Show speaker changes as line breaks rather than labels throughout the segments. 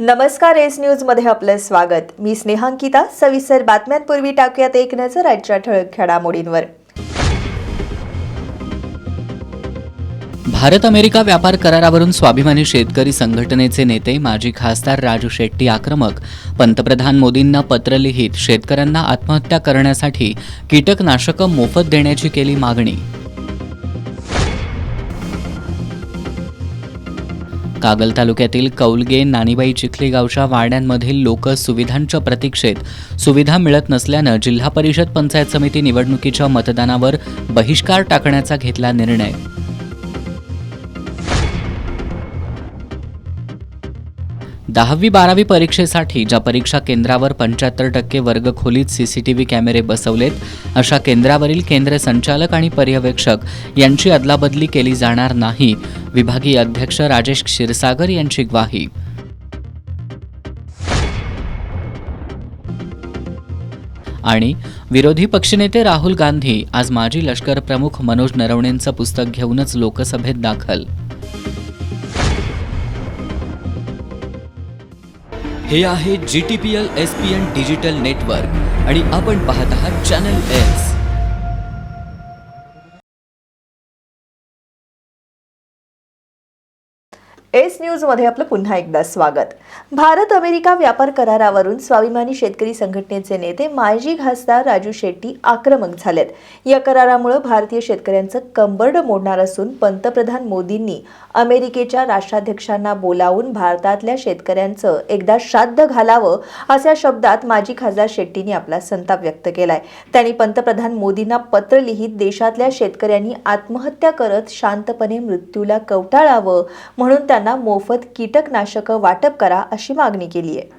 नमस्कार, S news मध्ये आपलं स्वागत. मी स्नेहांकिता. सविस्तर बातम्यांपूर्वी टाकूयात एक नजर आजच्या ठळक घडामोडींवर.
भारत अमेरिका व्यापार करारावरून स्वाभिमानी शेतकरी संघटनेचे नेते माजी खासदार राजू शेट्टी आक्रमक. पंतप्रधान मोदींना पत्र लिहित शेतकऱ्यांना आत्महत्या करण्यासाठी कीटकनाशकं मोफत देण्याची केली मागणी. कागल तालुक्यातील कौलगे नानीबाई चिखली गावच्या वाड्यांमधील लोक सुविधांच्या प्रतीक्षेत सुविधा मिळत नसल्यानं जिल्हा परिषद पंचायत समिती निवडणुकीच्या मतदानावर बहिष्कार टाकण्याचा घेतला निर्णय. दहावी 12वी परीक्षेसाठी ज्या परीक्षा केंद्रावर 75% वर्गखोलीत सीसीटीव्ही कॅमेरे बसवलेत अशा केंद्रावरील केंद्र संचालक आणि पर्यवेक्षक यांची अदलाबदली केली जाणार नाही. विभागीय अध्यक्ष राजेश क्षीरसागर यांची ग्वाही. आणि विरोधी पक्षनेते राहुल गांधी आज माजी लष्कर प्रमुख मनोज नरवणेंचं पुस्तक घेऊनच लोकसभेत दाखल. हे आहे GTPL SPN डिजिटल नेटवर्क आणि आपण पाहत आहात चॅनल एस.
एस न्यूज मध्ये आपलं पुन्हा एकदा स्वागत. भारत अमेरिका व्यापार करारावरून स्वाभिमानी शेतकरी संघटनेचे नेते माजी खासदार राजू शेट्टी आक्रमक झालेत. या करारामुळे भारतीय शेतकऱ्यांचं कंबरड मोडणार असून पंतप्रधान मोदींनी अमेरिकेच्या राष्ट्राध्यक्षांना बोलावून भारतातल्या शेतकऱ्यांचं एकदा श्राद्ध घालावं अशा शब्दात माजी खासदार शेट्टींनी आपला संताप व्यक्त केलाय. त्यांनी पंतप्रधान मोदींना पत्र लिहित देशातल्या शेतकऱ्यांनी आत्महत्या करत शांतपणे मृत्यूला कवटाळावं म्हणून त्यांना मोफत कीटकनाशकं वाटप करा अशी मागणी केली आहे.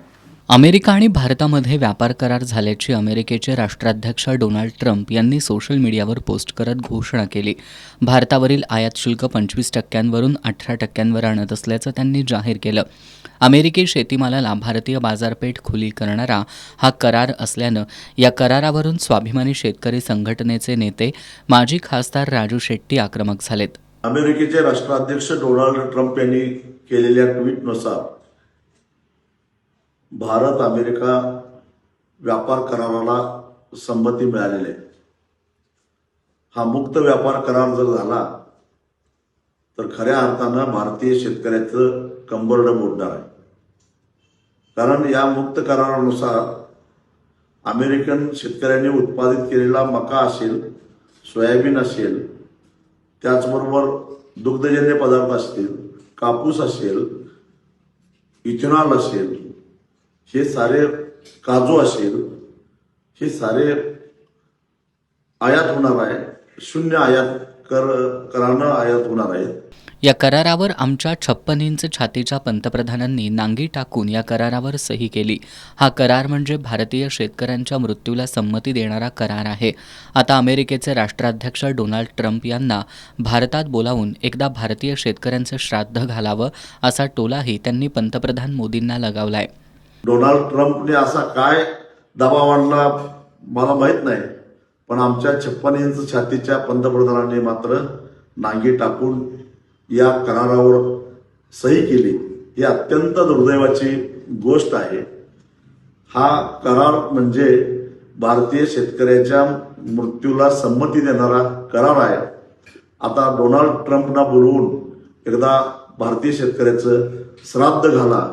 अमेरिका आणि भारतामध्ये व्यापार करार झाल्याची अमेरिकेचे राष्ट्राध्यक्ष डोनाल्ड ट्रम्प यांनी सोशल मीडियावर पोस्ट करत घोषणा केली. भारतावरील आयात शुल्क 25% 18% आणत असल्याचं त्यांनी जाहीर केलं. अमेरिकी शेतीमालाला भारतीय बाजारपेठ खुली करणारा हा करार असल्यानं या करारावरून स्वाभिमानी शेतकरी संघटनेचे नेते माजी खासदार राजू शेट्टी आक्रमक झालेत.
अमेरिकेचे राष्ट्राध्यक्ष डोनाल्ड ट्रम्प यांनी केलेल्या ट्विटनुसार भारत अमेरिका व्यापार कराराला संमती मिळालेली आहे. हा मुक्त व्यापार करार जर झाला तर खऱ्या अर्थानं भारतीय शेतकऱ्याचं कंबरड मोडणार आहे. कारण या मुक्त करारानुसार अमेरिकन शेतकऱ्यांनी उत्पादित केलेला मका असेल, सोयाबीन असेल, त्याचबरोबर दुग्धजन्य पदार्थ असतील, कापूस असेल, इथेनॉल असेल, हे सारे काजू असेल, हे सारे आयात होणार आहे. शून्य आयात करानं आयात होणार आहे.
या करारावर आमच्या 56 इंच छातीच्या पंतप्रधानांनी नांगी टाकून या करारावर सही केली. हा करार म्हणजे भारतीय शेतकऱ्यांच्या मृत्यूला संमती देणारा करार आहे. आता अमेरिकेचे राष्ट्राध्यक्ष डोनाल्ड ट्रम्प यांना भारतात बोलावून एकदा भारतीय शेतकऱ्यांचं श्राद्ध घालावं असा टोलाही त्यांनी पंतप्रधान मोदींना लगावलाय.
डोनाल्ड ट्रम्पने असा काय दबाव आणला मला माहित नाही, पण आमच्या 56 इंच छातीच्या पंतप्रधानांनी मात्र नांगी टाकून या करारावर सही केली. ही अत्यंत दुर्दैवाची गोष्ट आहे. हा करार म्हणजे भारतीय शेतकऱ्याच्या मृत्यूला संमती देणारा करार आहे. आता डोनाल्ड ट्रम्पना बोलवून एकदा भारतीय शेतकऱ्याचं श्राद्ध घाला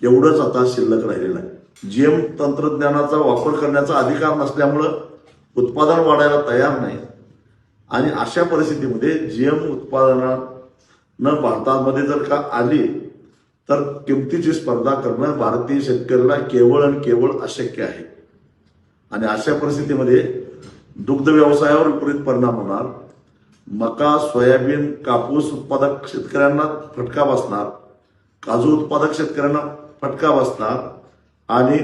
एवढंच आता शिल्लक राहिलेलं आहे. जीएम तंत्रज्ञानाचा वापर करण्याचा अधिकार नसल्यामुळं उत्पादन वाढायला तयार नाही आणि अशा परिस्थितीमध्ये जीएम उत्पादनानं भारतामध्ये जर का आली तर किमतीची स्पर्धा करणं भारतीय शेतकऱ्याला केवळ आणि केवळ अशक्य आहे. आणि अशा परिस्थितीमध्ये दुग्ध व्यवसायावर विपरीत परिणाम होणार. मका, सोयाबीन, कापूस उत्पादक शेतकऱ्यांना फटका बसणार, काजू उत्पादक शेतकऱ्यांना फटका बसणार आणि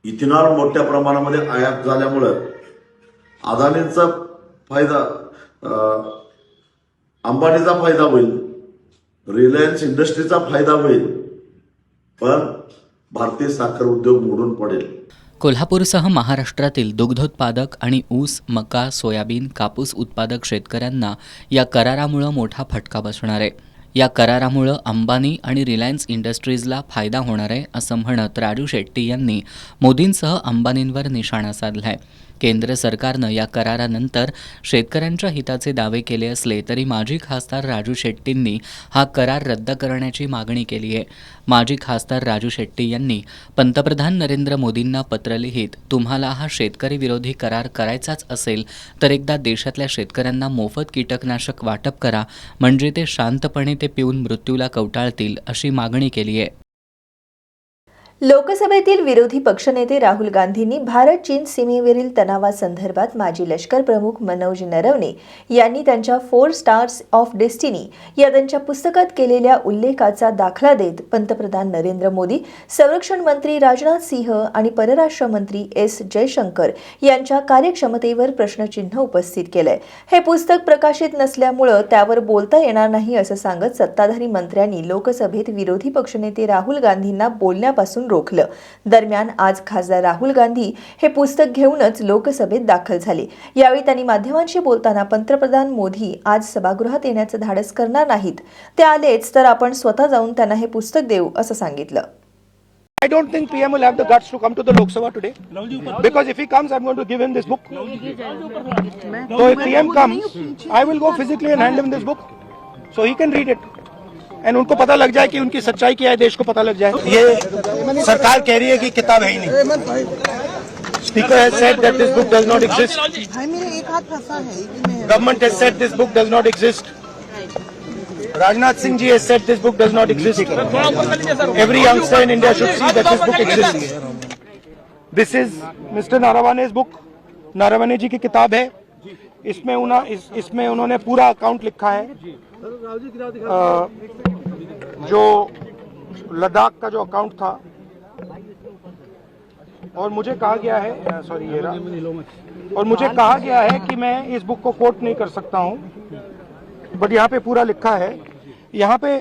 इथेनॉल मोठ्या प्रमाणामध्ये आयात झाल्यामुळं अदानींचा फायदा, अंबानीचा फायदा होईल, रिलायन्स इंडस्ट्रीचा फायदा होईल, पण भारतीय साखर उद्योग मोडून पडेल.
कोल्हापूरसह महाराष्ट्रातील दुग्धोत्पादक आणि ऊस, मका, सोयाबीन, कापूस उत्पादक शेतकऱ्यांना या करारामुळे मोठा फटका बसणार आहे. या करारामुळं अंबानी आणि रिलायन्स इंडस्ट्रीजला फायदा होणार आहे असं म्हणत राजू शेट्टी यांनी मोदींसह अंबानींवर निशाणा साधलाय. केंद्र सरकारनं या करारानंतर शेतकऱ्यांच्या हिताचे दावे केले असले तरी माजी खासदार राजू शेट्टींनी हा करार रद्द करण्याची मागणी केली आहे. माजी खासदार राजू शेट्टी यांनी पंतप्रधान नरेंद्र मोदींना पत्र लिहित तुम्हाला हा शेतकरी विरोधी करार करायचाच असेल तर एकदा देशातल्या शेतकऱ्यांना मोफत कीटकनाशक वाटप करा, म्हणजे ते शांतपणे ते पिऊन मृत्यूला कवटाळतील अशी मागणी केली आहे.
लोकसभेतील विरोधी पक्षनेते राहुल गांधींनी भारत चीन सीमेवरील तणावासंदर्भात माजी लष्कर प्रमुख मनोज नरवणे यांनी त्यांच्या 4 स्टार्स ऑफ डेस्टिनी या त्यांच्या पुस्तकात केलेल्या उल्लेखाचा दाखला देत पंतप्रधान नरेंद्र मोदी, संरक्षण मंत्री राजनाथ सिंह आणि परराष्ट्र मंत्री एस जयशंकर यांच्या कार्यक्षमतेवर प्रश्नचिन्ह उपस्थित केलंय. हे पुस्तक प्रकाशित नसल्यामुळं त्यावर बोलता येणार नाही असं सांगत सत्ताधारी मंत्र्यांनी लोकसभेत विरोधी पक्षनेते राहुल गांधींना बोलण्यापासून रोखलं. दरम्यान आज खासदार राहुल गांधी हे पुस्तक घेऊनच लोकसभेत दाखल झाले. यावेळी त्यांनी माध्यमांशी बोलताना पंतप्रधान मोदी आज सभागृहात येण्याचं धाडस करणार नाहीत, ते आलेच तर आपण स्वतः जाऊन त्यांना हे पुस्तक देऊ असं सांगितलं.
I don't think PM will have the guts to come to the Lok Sabha today, because if he comes, I'm going to give him this book. So if PM comes, I will go physically and hand him this book, so he can read it. And उनको पता लग जाए कि उनकी सच्चाई क्या है, देश को पता लग जाए. ये सरकार कह रही है कि किताब है ही नहीं. Speaker has said that this book does not exist. Government has said this book does not exist. Rajnath Singh ji has said this book does not exist. Every youngster in India should see that this book exists. This is Mr. Narawane's book. Naravane जी की किताब है. इसमें उन्होंने पूरा account लिखा है. जो लद्दाख का जो अकाउंट था, और मुझे कहा गया है, और मुझे कहा गया है कि मैं इस बुक को कोट नहीं कर सकता हूं, बट यहाँ पे पूरा लिखा है. यहाँ पे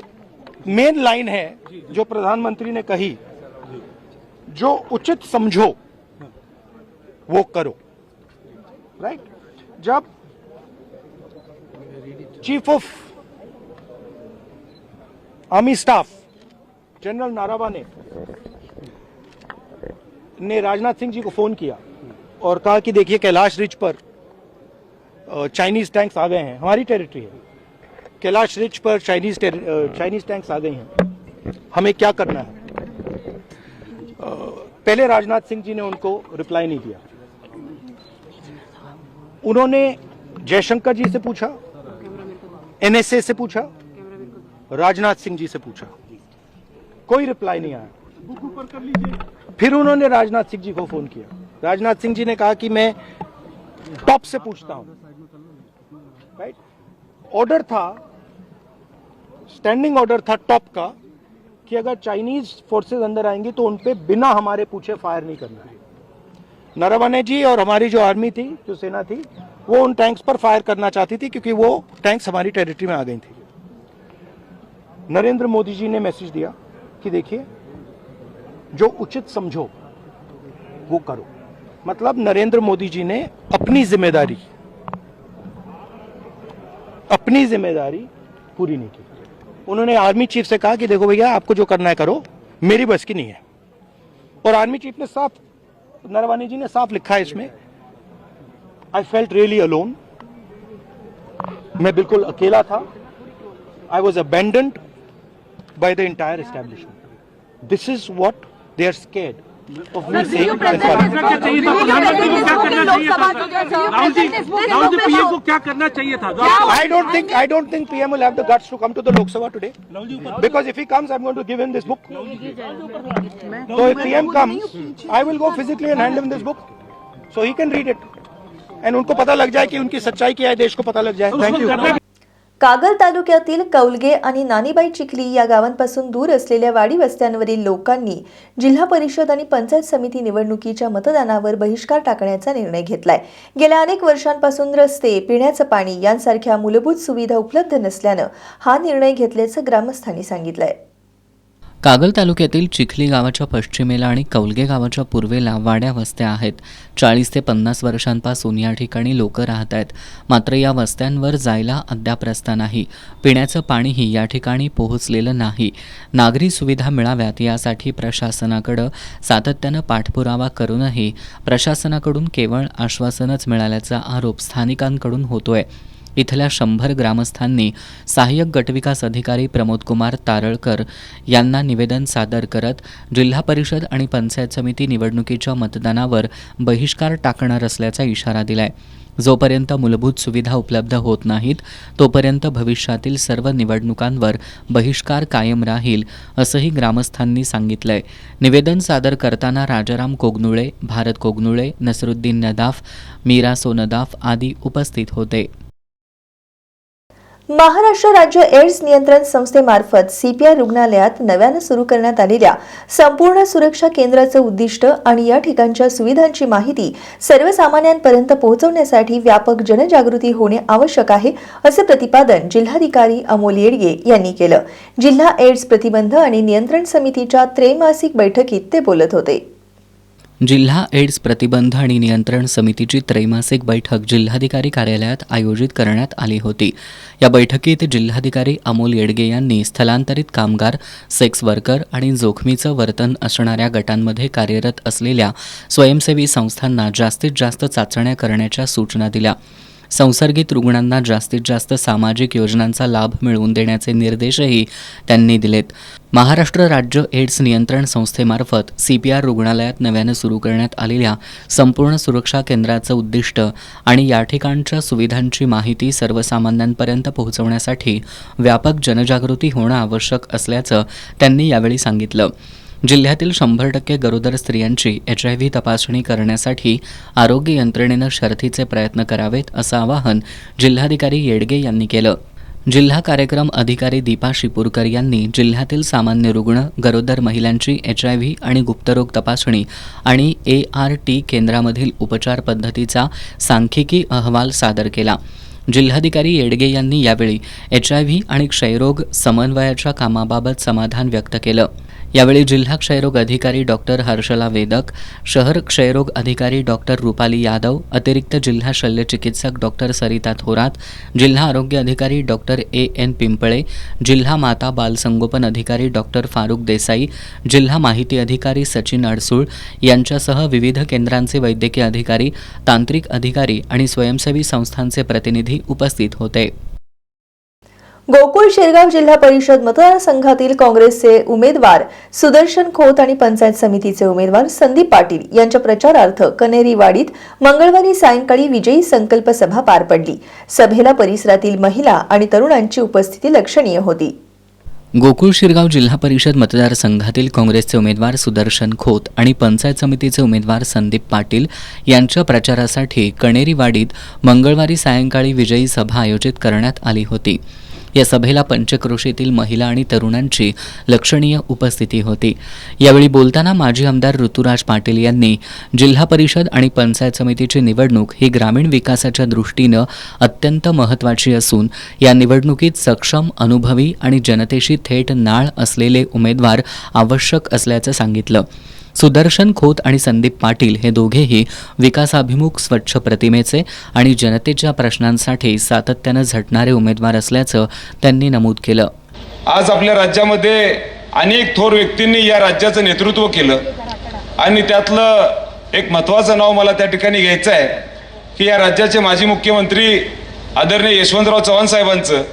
मेन लाइन है जो प्रधानमंत्री ने कही, जो उचित समझो वो करो. राइट? जब chief of army staff general Naravane ने राजनाथ सिंह जी को फोन किया और कहा कि देखिए कैलाश रिज पर चाइनीज टैंक्स आ गए हैं, हमारी टेरिटरी है, कैलाश रिज पर चाइनीज टैंक्स आ गए हैं, हमें क्या करना है. पहले राजनाथ सिंह जी ने उनको रिप्लाई नहीं दिया. उन्होंने जयशंकर जी से पूछा, एनएसए से पूछा, राजनाथ सिंह जी से पूछा, कोई रिप्लाई नहीं आया. फिर उन्होंने राजनाथ सिंह जी को फोन किया. राजनाथ सिंह जी ने कहा कि मैं टॉप से पूछता हूं. राइट? ऑर्डर था, स्टैंडिंग ऑर्डर था टॉप का कि अगर चाइनीज फोर्सेस अंदर आएंगी तो उनपे बिना हमारे पूछे फायर नहीं करना है. नरवणे जी और हमारी जो आर्मी थी, जो सेना थी, वो उन टैंक्स पर फायर करना चाहती थी क्योंकि वो टैंक्स हमारी टेरिटरी में आ गई थी. नरेंद्र मोदी जी ने मैसेज दिया कि देखिए, जो उचित समझो वो करो. मतलब नरेंद्र मोदी जी ने अपनी जिम्मेदारी पूरी नहीं की. उन्होंने आर्मी चीफ से कहा कि देखो भैया, आपको जो करना है करो, मेरी बस की नहीं है. और आर्मी चीफ ने साफ, नरवाने जी ने साफ लिखा है इसमें, आई फेल्ट रियली अलोन. मैं बिल्कुल अकेला था. I was abandoned by the entire establishment. This is what they are scared of me saying.
PM को क्या करना चाहिए था?
I don't think PM will have the guts to come to the Lok Sabha today, because if he comes, I'm going to give him this book. So if PM comes, I will go physically and hand him this book, so he can read it. And उनको पता लग जाए कि उनकी सच्चाई क्या है, देश को पता लग जाए. Thank you.
कागल तालुक्यातील कौलगे आणि नानीबाई चिखली या गावांपासून दूर असलेल्या वाडी वस्त्यांवरील लोकांनी जिल्हा परिषद आणि पंचायत समिती निवडणुकीच्या मतदानावर बहिष्कार टाकण्याचा निर्णय घेतलाय. गेल्या अनेक वर्षांपासून रस्ते, पिण्याचं पाणी यांसारख्या मूलभूत सुविधा उपलब्ध नसल्यानं हा निर्णय घेतल्याचं ग्रामस्थांनी सांगितलंय.
कागल तालुक्यातील चिखली गावाच्या पश्चिमेला आणि कौलगे गावाच्या पूर्वेला वाड्या वस्त्या आहेत. 40 ते 50 वर्षांपासून या ठिकाणी लोक राहत आहेत. मात्र या वस्त्यांवर जायला अद्याप रस्ता नाही. पिण्याचं पाणीही या ठिकाणी पोहोचलेलं नाही. नागरी सुविधा मिळाव्यात यासाठी प्रशासनाकडं सातत्यानं पाठपुरावा करूनही प्रशासनाकडून केवळ आश्वासनच मिळाल्याचा आरोप स्थानिकांकडून होतोय. इथल्या 100 ग्रामस्थांनी सहाय्यक गटविकास अधिकारी प्रमोदकुमार तारळकर यांना निवेदन सादर करत जिल्हा परिषद आणि पंचायत समिती निवडणुकीच्या मतदानावर बहिष्कार टाकणार असल्याचा इशारा दिलाय. जोपर्यंत मूलभूत सुविधा उपलब्ध होत नाहीत तोपर्यंत भविष्यातील सर्व निवडणुकांवर बहिष्कार कायम राहील असंही ग्रामस्थांनी सांगितलंय. निवेदन सादर करताना राजाराम कोगनुळे, भारत कोगनुळे, नसरुद्दीन नदाफ, मीरा सोनदाफ आदी उपस्थित होते.
महाराष्ट्र राज्य एड्स नियंत्रण संस्थेमार्फत सीपीआर रुग्णालयात नव्यानं सुरू करण्यात आलेल्या संपूर्ण सुरक्षा केंद्राचं उद्दिष्ट आणि या ठिकाणच्या सुविधांची माहिती सर्वसामान्यांपर्यंत पोहोचवण्यासाठी व्यापक जनजागृती होणे आवश्यक आहे, असे प्रतिपादन जिल्हाधिकारी अमोल येडगे यांनी केलं. जिल्हा एड्स प्रतिबंध आणि नियंत्रण समितीच्या त्रैमासिक बैठकीत ते बोलत होते.
जिल्हा एड्स प्रतिबंध आणि नियंत्रण समितीची त्रैमासिक बैठक जिल्हाधिकारी कार्यालयात आयोजित करण्यात आली होती. या बैठकीत जिल्हाधिकारी अमोल येडगे यांनी स्थलांतरित कामगार, सेक्स वर्कर आणि जोखमीचं वर्तन असणाऱ्या गटांमध्ये कार्यरत असलेल्या स्वयंसेवी संस्थांना जास्तीत जास्त चाचण्या करण्याच्या सूचना दिल्या. संसर्गित रुग्णांना जास्तीत जास्त सामाजिक योजनांचा लाभ मिळवून देण्याचे निर्देशही त्यांनी दिलेत. महाराष्ट्र राज्य एड्स नियंत्रण संस्थेमार्फत सीपीआर रुग्णालयात नव्यानं सुरू करण्यात आलेल्या संपूर्ण सुरक्षा केंद्राचं उद्दिष्ट आणि या ठिकाणच्या सुविधांची माहिती सर्वसामान्यांपर्यंत पोहोचवण्यासाठी व्यापक जनजागृती होणं आवश्यक असल्याचं त्यांनी यावेळी सांगितलं. जिल्ह्यातील 100% गरोदर स्त्रियांची HIV तपासणी करण्यासाठी आरोग्य यंत्रणेनं शर्थीचे प्रयत्न करावेत असं आवाहन जिल्हाधिकारी येडगे यांनी केलं. जिल्हा कार्यक्रम अधिकारी दीपा शिपूरकर यांनी जिल्ह्यातील सामान्य रुग्ण, गरोदर महिलांची HIV आणि गुप्तरोग तपासणी आणि ART केंद्रामधील उपचार पद्धतीचा सांख्यिकी अहवाल सादर केला. जिल्हाधिकारी येडगे यांनी यावेळी HIV आणि क्षयरोग समन्वयाच्या कामाबाबत समाधान व्यक्त केलं. यावेळी जिल्हा क्षयरोग अधिकारी डॉक्टर हर्षला वेदक, शहर क्षयरोग अधिकारी डॉक्टर रुपाली यादव, अतिरिक्त जिल्हा शल्यचिकित्सक डॉक्टर सरिता थोरात, जिल्हा आरोग्य अधिकारी डॉक्टर AN पिंपळे, जिल्हा माता बालसंगोपन अधिकारी डॉक्टर फारुक देसाई, जिल्हा माहिती अधिकारी सचिन अडसूळ यांच्यासह विविध केंद्रांचे वैद्यकीय अधिकारी, तांत्रिक अधिकारी आणि स्वयंसेवी संस्थांचे प्रतिनिधी उपस्थित होते.
गोकुळ शिरगाव जिल्हा परिषद मतदारसंघातील काँग्रेसचे उमेदवार सुदर्शन खोत आणि पंचायत समितीचे उमेदवार संदीप पाटील यांच्या प्रचारार्थ कनेरीवाडीत मंगळवारी सायंकाळी विजयी संकल्प सभा पार पडली. सभेला परिसरातील महिला आणि तरुणांची उपस्थिती लक्षणीय होती.
गोकुळ शिरगाव जिल्हा परिषद मतदारसंघातील काँग्रेसचे उमेदवार सुदर्शन खोत आणि पंचायत समितीचे उमेदवार संदीप पाटील यांच्या प्रचारासाठी कणेरीवाडीत मंगळवारी सायंकाळी विजयी सभा आयोजित करण्यात आली होती. या सभेला पंचक्रोशीतील महिला आणि तरुणांची लक्षणीय उपस्थिती होती. यावेळी बोलताना माजी आमदार ऋतुराज पाटील यांनी जिल्हा परिषद आणि पंचायत समितीची निवडणूक ही ग्रामीण विकासाच्या दृष्टीनं अत्यंत महत्त्वाची असून या निवडणुकीत सक्षम, अनुभवी आणि जनतेशी थेट नाळ असलेले उमेदवार आवश्यक असल्याचं सांगितलं. सुदर्शन खोत आणि संदीप पाटील हे दोघेही विकासाभिमुख, स्वच्छ प्रतिमेचे आणि जनतेच्या प्रश्नांसाठी सातत्यानं झटणारे उमेदवार असल्याचं त्यांनी नमूद केलं.
आज आपल्या राज्यामध्ये अनेक थोर व्यक्तींनी या राज्याचं नेतृत्व केलं आणि त्यातलं एक महत्त्वाचं नाव मला त्या ठिकाणी घ्यायचं आहे की या राज्याचे माजी मुख्यमंत्री आदरणीय यशवंतराव चव्हाण साहेबांचं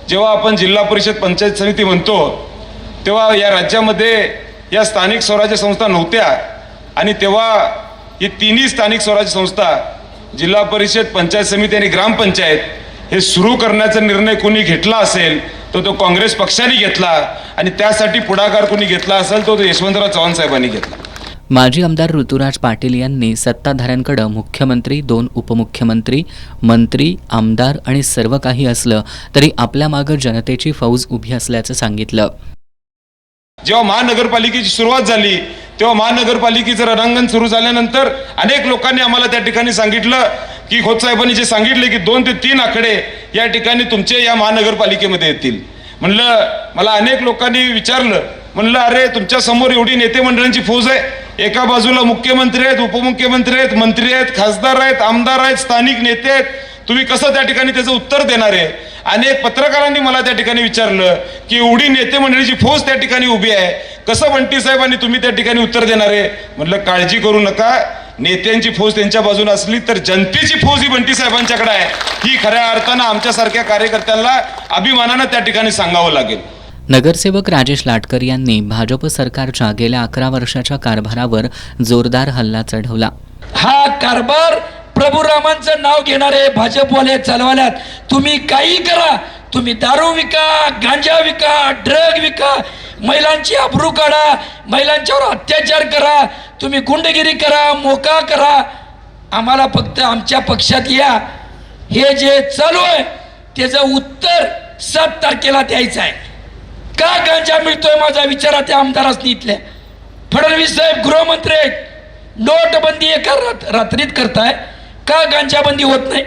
जेव्हा आपण जिल्हा परिषद पंचायत समिती म्हणतो तेव्हा या राज्यामध्ये या स्थानिक स्वराज्य संस्था नव्हत्या आणि तेव्हा ही तिन्ही स्थानिक स्वराज्य संस्था जिल्हा परिषद, पंचायत समिती आणि ग्रामपंचायत हे सुरू करण्याचा निर्णय कोणी घेतला असेल तर तो काँग्रेस पक्षाने घेतला आणि त्यासाठी पुढाकार कोणी घेतला असेल तो यशवंतराव चव्हाण साहेबांनी घेतला.
माजी आमदार ऋतुराज पाटील यांनी सत्ताधाऱ्यांकडे मुख्यमंत्री, 2 उपमुख्यमंत्री, मंत्री, आमदार आणि सर्व काही असलं तरी आपल्या मागे जनतेची फौज उभी असल्याचं सांगितलं.
जेव्हा महानगरपालिकेची सुरुवात झाली तेव्हा महानगरपालिकेचं रणांगण सुरू झाल्यानंतर अनेक लोकांनी आम्हाला त्या ठिकाणी सांगितलं की खोत साहेबांनी जे सांगितले की 2 ते 3 आकडे या ठिकाणी तुमचे या महानगरपालिकेमध्ये येतील. म्हणलं मला अनेक लोकांनी विचारलं म्हणलं अरे तुमच्या समोर एवढी नेते मंडळींची फौज आहे, एका बाजूला मुख्यमंत्री आहेत, उपमुख्यमंत्री आहेत, मंत्री आहेत, खासदार आहेत, आमदार आहेत, स्थानिक नेते आहेत, तुम्ही कसं त्या ठिकाणी त्याचं उत्तर देणार आहे? अनेक पत्रकारांनी मला त्या ठिकाणी विचारलं की एवढी नेते मंडळीची फौज त्या ठिकाणी उभी आहे, कसं बंटी साहेबांनी तुम्ही त्या ठिकाणी उत्तर देणार आहे? म्हटलं काळजी करू नका, नेत्यांची फौज त्यांच्या बाजूने असली तर जनतेची फौज ही बंटी साहेबांच्याकडे आहे, ही खऱ्या अर्थानं आमच्यासारख्या कार्यकर्त्यांना अभिमानानं त्या ठिकाणी सांगावं लागेल.
नगरसेवक राजेश लाटकर यांनी भाजप सरकारच्या गेल्या 11 वर्षाच्या कारभारावर जोरदार हल्ला चढवला.
हा कारभार प्रभू रामांचं नाव घेणारे भाजपवाले चालवाल्यात. तुम्ही काही करा, तुम्ही दारू विका, गांजा विका, ड्रग विका, महिलांची अब्रू काढा, महिलांच्यावर अत्याचार करा, तुम्ही गुंडगिरी करा, मोका करा, आम्हाला फक्त आमच्या पक्षात या. हे जे चालू आहे त्याचं उत्तर 7 तारखेला द्यायचं आहे. का गांजा मिळतोय माझा विचार त्या आमदारांनी इथल्या. फडणवीस साहेब गृहमंत्री आहेत, नोटबंदी एका रात्रीत करताय, का गांजाबंदी होत नाही?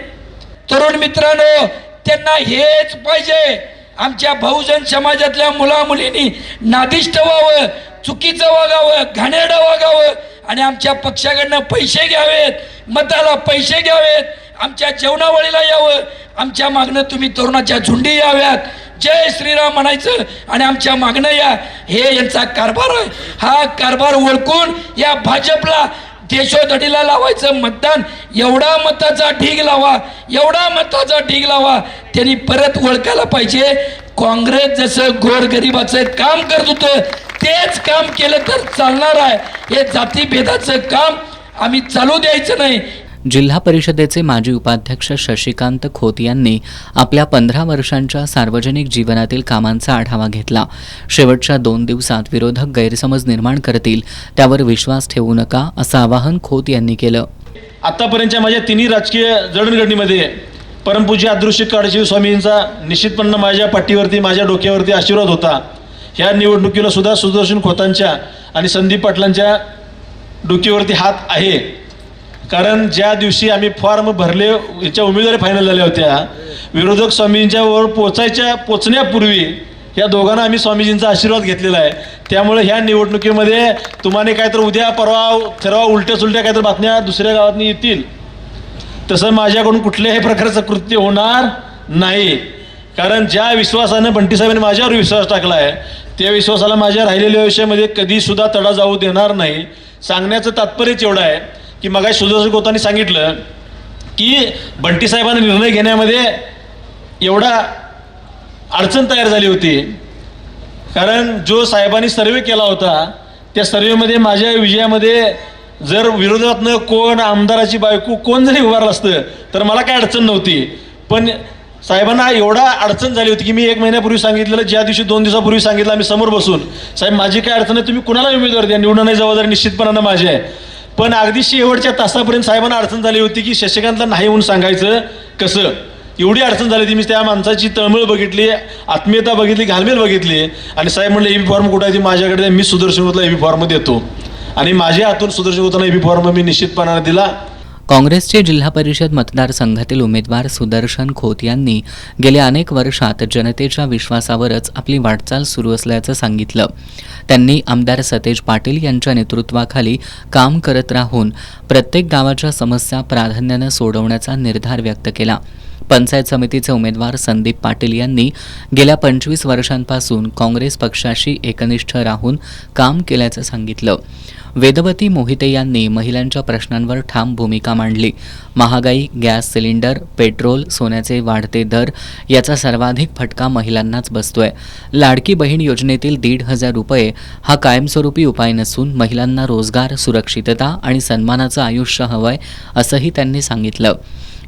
तरुण मित्रांनो, त्यांना हेच पाहिजे, आमच्या बहुजन समाजातल्या मुला मुलींनी नादिष्ट व्हावं, चुकीचं वागावं, घाणेरडं वागावं आणि आमच्या पक्षाकडनं पैसे घ्यावेत, मताला पैसे घ्यावेत, आमच्या जेवणावळीला यावं, आमच्या मागणं तुम्ही तरुणाच्या झुंडी याव्यात, जय श्रीराम म्हणायचं आणि आमच्या मागणं या. हे यांचा कारभार आहे. हा कारभार ओळखून या भाजपला देशोधडीला लावायचं मतदान, एवढा मताचा ढीग लावा, एवढा मताचा ढीग लावा, त्यांनी परत ओळखायला पाहिजे. काँग्रेस जसं गोरगरिबाचं काम करत होतं तेच काम केलं तर चालणार आहे. हे जातीभेदाचं काम आम्ही चालू द्यायचं नाही.
जिल्हा परिषदेचे माजी उपाध्यक्ष शशिकांत खोत यांनी आपल्या 15 वर्षांच्या सार्वजनिक जीवनातील कामांचा आढावा घेतला. शेवटच्या 2 दिवसात विरोधक गैरसमज निर्माण करतील त्यावर विश्वास ठेवू नका असं आवाहन खोत यांनी केलं.
आतापर्यंतच्या माझ्या तिन्ही राजकीय जडणघडणीमध्ये परमपूज्य अदृश्य काळजीव स्वामींचा निश्चितपणे माझ्या पाठीवरती, माझ्या डोक्यावरती आशीर्वाद होता. ह्या निवडणुकीला सुद्धा सुदर्शन खोतांच्या आणि संदीप पाटलांच्या डोक्यावरती हात आहे. कारण ज्या दिवशी आम्ही फॉर्म भरले, याच्या उमेदवारी फायनल झाल्या होत्या, विरोधक स्वामींच्यावर पोचण्यापूर्वी या दोघांना आम्ही स्वामीजींचा आशीर्वाद घेतलेला आहे. त्यामुळे ह्या निवडणुकीमध्ये तुम्हाला काहीतरी उद्या परवा उलट्या सुलट्या काहीतरी बातम्या दुसऱ्या गावातनी येतील, तसं माझ्याकडून कुठल्याही प्रकारचं कृत्य होणार नाही. कारण ज्या विश्वासानं बंटी साहेबांनी माझ्यावर विश्वास टाकला आहे त्या विश्वासाला माझ्या राहिलेल्या आयुष्यामध्ये कधीसुद्धा तडा जाऊ देणार नाही. सांगण्याचं तात्पर्यच एवढं आहे की मगाशी सुदर्शन खोतांनी सांगितलं की बंटी साहेबांना निर्णय घेण्यामध्ये एवढा अडचण तयार झाली होती. कारण जो साहेबांनी सर्वे केला होता त्या सर्वेमध्ये माझ्या विजयामध्ये जर विरोधातनं कोण, आमदाराची बायको, कोण जरी उभारलं असतं तर मला काय अडचण नव्हती. पण साहेबांना एवढा अडचण झाली होती की मी 1 महिन्यापूर्वी सांगितलेलं, ज्या दिवशी 2 दिवसापूर्वी सांगितलं आम्ही समोर बसून, साहेब माझी काय अडचण आहे, तुम्ही कुणाला उमेदवार द्या, निवडण्याची जबाबदारी निश्चितपणानं माझी आहे. पण अगदी शेवटच्या तासापर्यंत साहेबांना अडचण झाली होती की शशिकांतला नाही म्हणून सांगायचं कसं. एवढी अडचण झाली होती. मी त्या माणसाची तळमळ बघितली, आत्मीयता बघितली, घालमेल बघितली आणि साहेब म्हणलं एबी फॉर्म कुठं आहे ती माझ्याकडे, मी सुदर्शन खोतला एबी फॉर्म देतो आणि माझ्या हातून सुदर्शन खोतांना एबी फॉर्म मी निश्चितपणाने दिला.
काँग्रेसचे जिल्हा परिषद मतदारसंघातील उमेदवार सुदर्शन खोत यांनी गेल्या अनेक वर्षात जनतेच्या विश्वासावरच आपली वाटचाल सुरू असल्याचं सांगितलं. त्यांनी आमदार सतेज पाटील यांच्या नेतृत्वाखाली काम करत राहून प्रत्येक गावाच्या समस्या प्राधान्यानं सोडवण्याचा निर्धार व्यक्त केला. पंचायत समितीचे उमेदवार संदीप पाटील यांनी गेल्या 25 वर्षांपासून काँग्रेस पक्षाशी एकनिष्ठ राहून काम केल्याचं सांगितलं. वेदवती मोहिते यांनी महिलांच्या प्रश्नांवर ठाम भूमिका मांडली. महागाई, गॅस सिलेंडर, पेट्रोल, सोन्याचे वाढते दर याचा सर्वाधिक फटका महिलांनाच बसतोय. लाडकी बहीण योजनेतील 1,500 रुपये हा कायमस्वरूपी उपाय नसून महिलांना रोजगार, सुरक्षितता आणि सन्मानाचं आयुष्य हवंय असंही त्यांनी सांगितलं.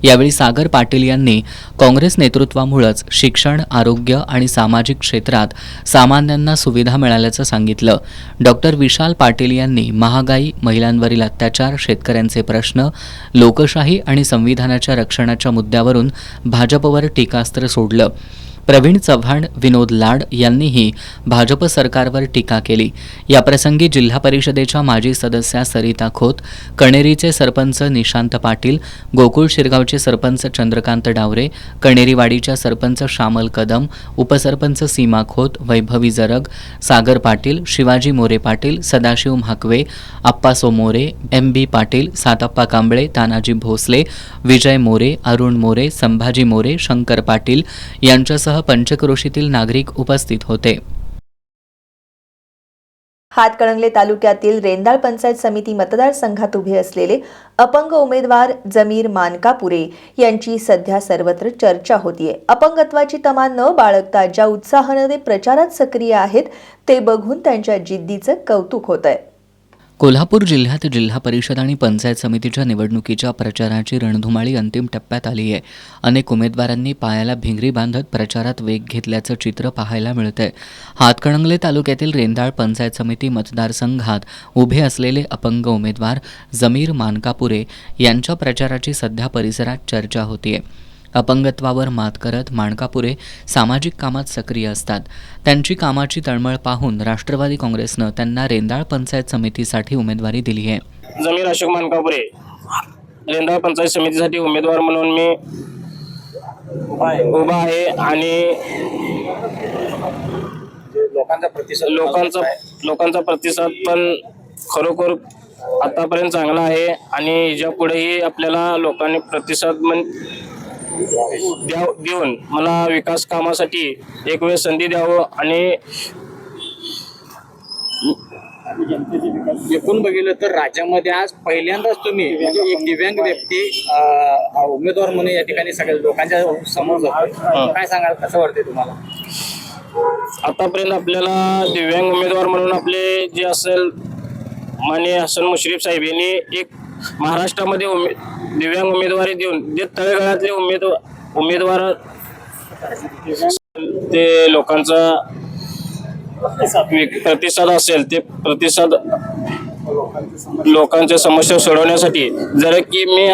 यावेळी सागर पाटील यांनी काँग्रेस नेतृत्वामुळेच शिक्षण, आरोग्य आणि सामाजिक क्षेत्रात सामान्यांना सुविधा मिळाल्याचं सांगितलं. डॉक्टर विशाल पाटील यांनी महागाई, महिलांवरील अत्याचार, शेतकऱ्यांचे प्रश्न, लोकशाही आणि संविधानाच्या रक्षणाच्या मुद्द्यावरून भाजपवर टीकास्त्र सोडलं. प्रवीण चव्हाण, विनोद लाड यांनीही भाजप सरकारवर टीका केली. याप्रसंगी जिल्हा परिषदेच्या माजी सदस्या सरिता खोत, कणेरीचे सरपंच निशांत पाटील, गोकुळ शिरगावचे सरपंच चंद्रकांत डावरे, कणेरीवाडीच्या सरपंच श्यामल कदम, उपसरपंच सीमा खोत, वैभवी जरग, सागर पाटील, शिवाजी मोरे पाटील, सदाशिव म्हाकवे, आप्पासो मोरे, MB पाटील, सातप्पा कांबळे, तानाजी भोसले, विजय मोरे, अरुण मोरे, संभाजी मोरे, शंकर पाटील यांच्यासह पंचक्रोशीतील नागरिक उपस्थित होते.
हातकणंगले तालुक्यातील रेंदाळ पंचायत समिती मतदारसंघात उभे असलेले अपंग उमेदवार जमीर मानकापुरे यांची सध्या सर्वत्र चर्चा होतीये. अपंगत्वाची तमा न बाळगता ज्या उत्साहाने ते प्रचारात सक्रिय आहेत ते बघून त्यांच्या जिद्दीचं कौतुक होत आहे.
कोल्हापूर जिल्ह्यात जिल्हा परिषद आणि पंचायत समितीच्या निवडणुकीच्या प्रचाराची रणधुमाळी अंतिम टप्प्यात आली आहे. अनेक उमेदवारांनी पायाला भिंगरी बांधत प्रचारात वेग घेतल्याचं चित्र पाहायला मिळतंय. हातकणंगले तालुक्यातील रेंदाळ पंचायत समिती मतदारसंघात उभे असलेले अपंग उमेदवार जमीर मानकापुरे यांच्या प्रचाराची सध्या परिसरात चर्चा होतीये. अपंगत्वावर मात करत मानकापुरे सामाजिक कामात सक्रिय असतात. त्यांची कामाची तळमळ पाहून राष्ट्रवादी काँग्रेसनं त्यांना रेंदाळ पंचायत समितीसाठी उमेदवारी दिली आहे.
जमीर अशोक मानकापुरे रेंदाळ पंचायत समितीसाठी उमेदवार म्हणून मी उभा आहे आणि लोकांचा प्रतिसाद पण खरोखर आतापर्यंत चांगला आहे आणि याच्या पुढेही आपल्याला लोकांनी प्रतिसाद देऊन मला विकास कामासाठी एक वेळ संधी द्यावं आणि
एकूण बघितलं तर राज्यामध्ये आज पहिल्यांदाच तुम्ही म्हणजे एक दिव्यांग व्यक्ती उमेदवार म्हणून या ठिकाणी सगळ्या लोकांच्या समोर जातो. काय सांगाल, कसं वाटतंय तुम्हाला?
आतापर्यंत आपल्याला दिव्यांग उमेदवार म्हणून आपले जे असेल माननीय हसन मुश्रीफ साहेब यांनी एक महाराष्ट्रामध्ये दिव्यांग उमेदवारी देऊन जे तळेगाळातले उमेदवार ते लोकांचा प्रतिसाद असेल ते प्रतिसाद लोकांच्या समस्या सोडवण्यासाठी जर की मी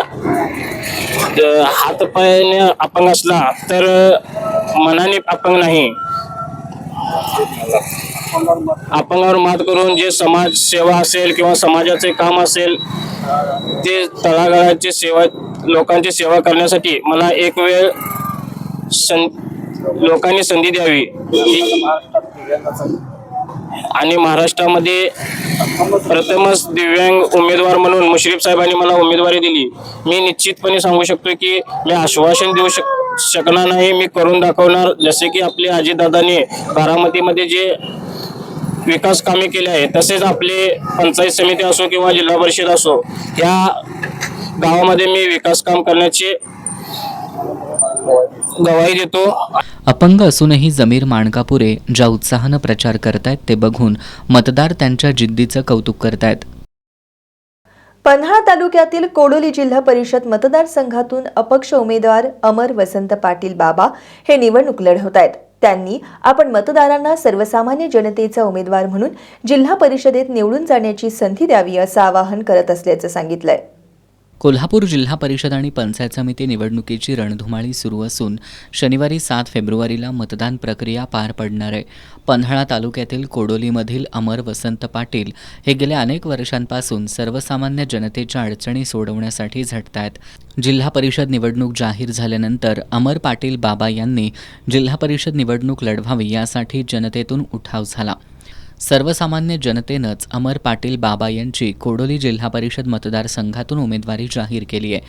हातपायाने अपंग असला तर मनाने अपंग नाही, अपंगावर मात करून जे समाज सेवा असेल किंवा समाजाचे काम असेल ते तळागाळाची सेवा लोकांची सेवा करण्यासाठी मला एक वेळ लोकांनी संधी द्यावी आणि महाराष्ट्रामध्ये प्रथमच दिव्यांग उमेदवार म्हणून मुश्रीफ साहेबांनी मला उमेदवारी दिली. मी निश्चितपणे सांगू शकतो की मी आश्वासन देऊ शकणार नाही, मी करून दाखवणार. जसे की आपले अजितदादांनी बारामतीमध्ये जे विकास कामे केले आहे तसेच आपले पंचायत समिती असो किंवा जिल्हा परिषद असो या गावामध्ये मी विकास काम करण्याची गवाही देतो.
अपंग असूनही जमीर मानकापुरे ज्या उत्साहानं प्रचार करतायत ते बघून मतदार त्यांच्या जिद्दीचं कौतुक करतायत.
पन्हाळा तालुक्यातील कोडोली जिल्हा परिषद मतदारसंघातून अपक्ष उमेदवार अमर वसंत पाटील बाबा हे निवडणूक लढवत आहेत. त्यांनी आपण मतदारांना सर्वसामान्य जनतेचा उमेदवार म्हणून जिल्हा परिषदेत निवडून जाण्याची संधी द्यावी असं आवाहन करत असल्याचं सांगितलंय.
कोल्हापूर जिल्हा परिषद आणि पंचायत समिती निवडणुकीची रणधुमाळी सुरू असून शनिवारी 7 फेब्रुवारीला मतदान प्रक्रिया पार पडणार आहे. पन्हाळा तालुक्यातील कोडोलीमधील अमर वसंत पाटील हे गेल्या अनेक वर्षांपासून सर्वसामान्य जनतेच्या अडचणी सोडवण्यासाठी झटतायत. जिल्हा परिषद निवडणूक जाहीर झाल्यानंतर अमर पाटील बाबा यांनी जिल्हा परिषद निवडणूक लढवावी यासाठी जनतेतून उठाव झाला. सर्वसामान्य जनतेनंच अमर पाटील बाबा यांची कोडोली जिल्हा परिषद मतदारसंघातून उमेदवारी जाहीर केली आहे.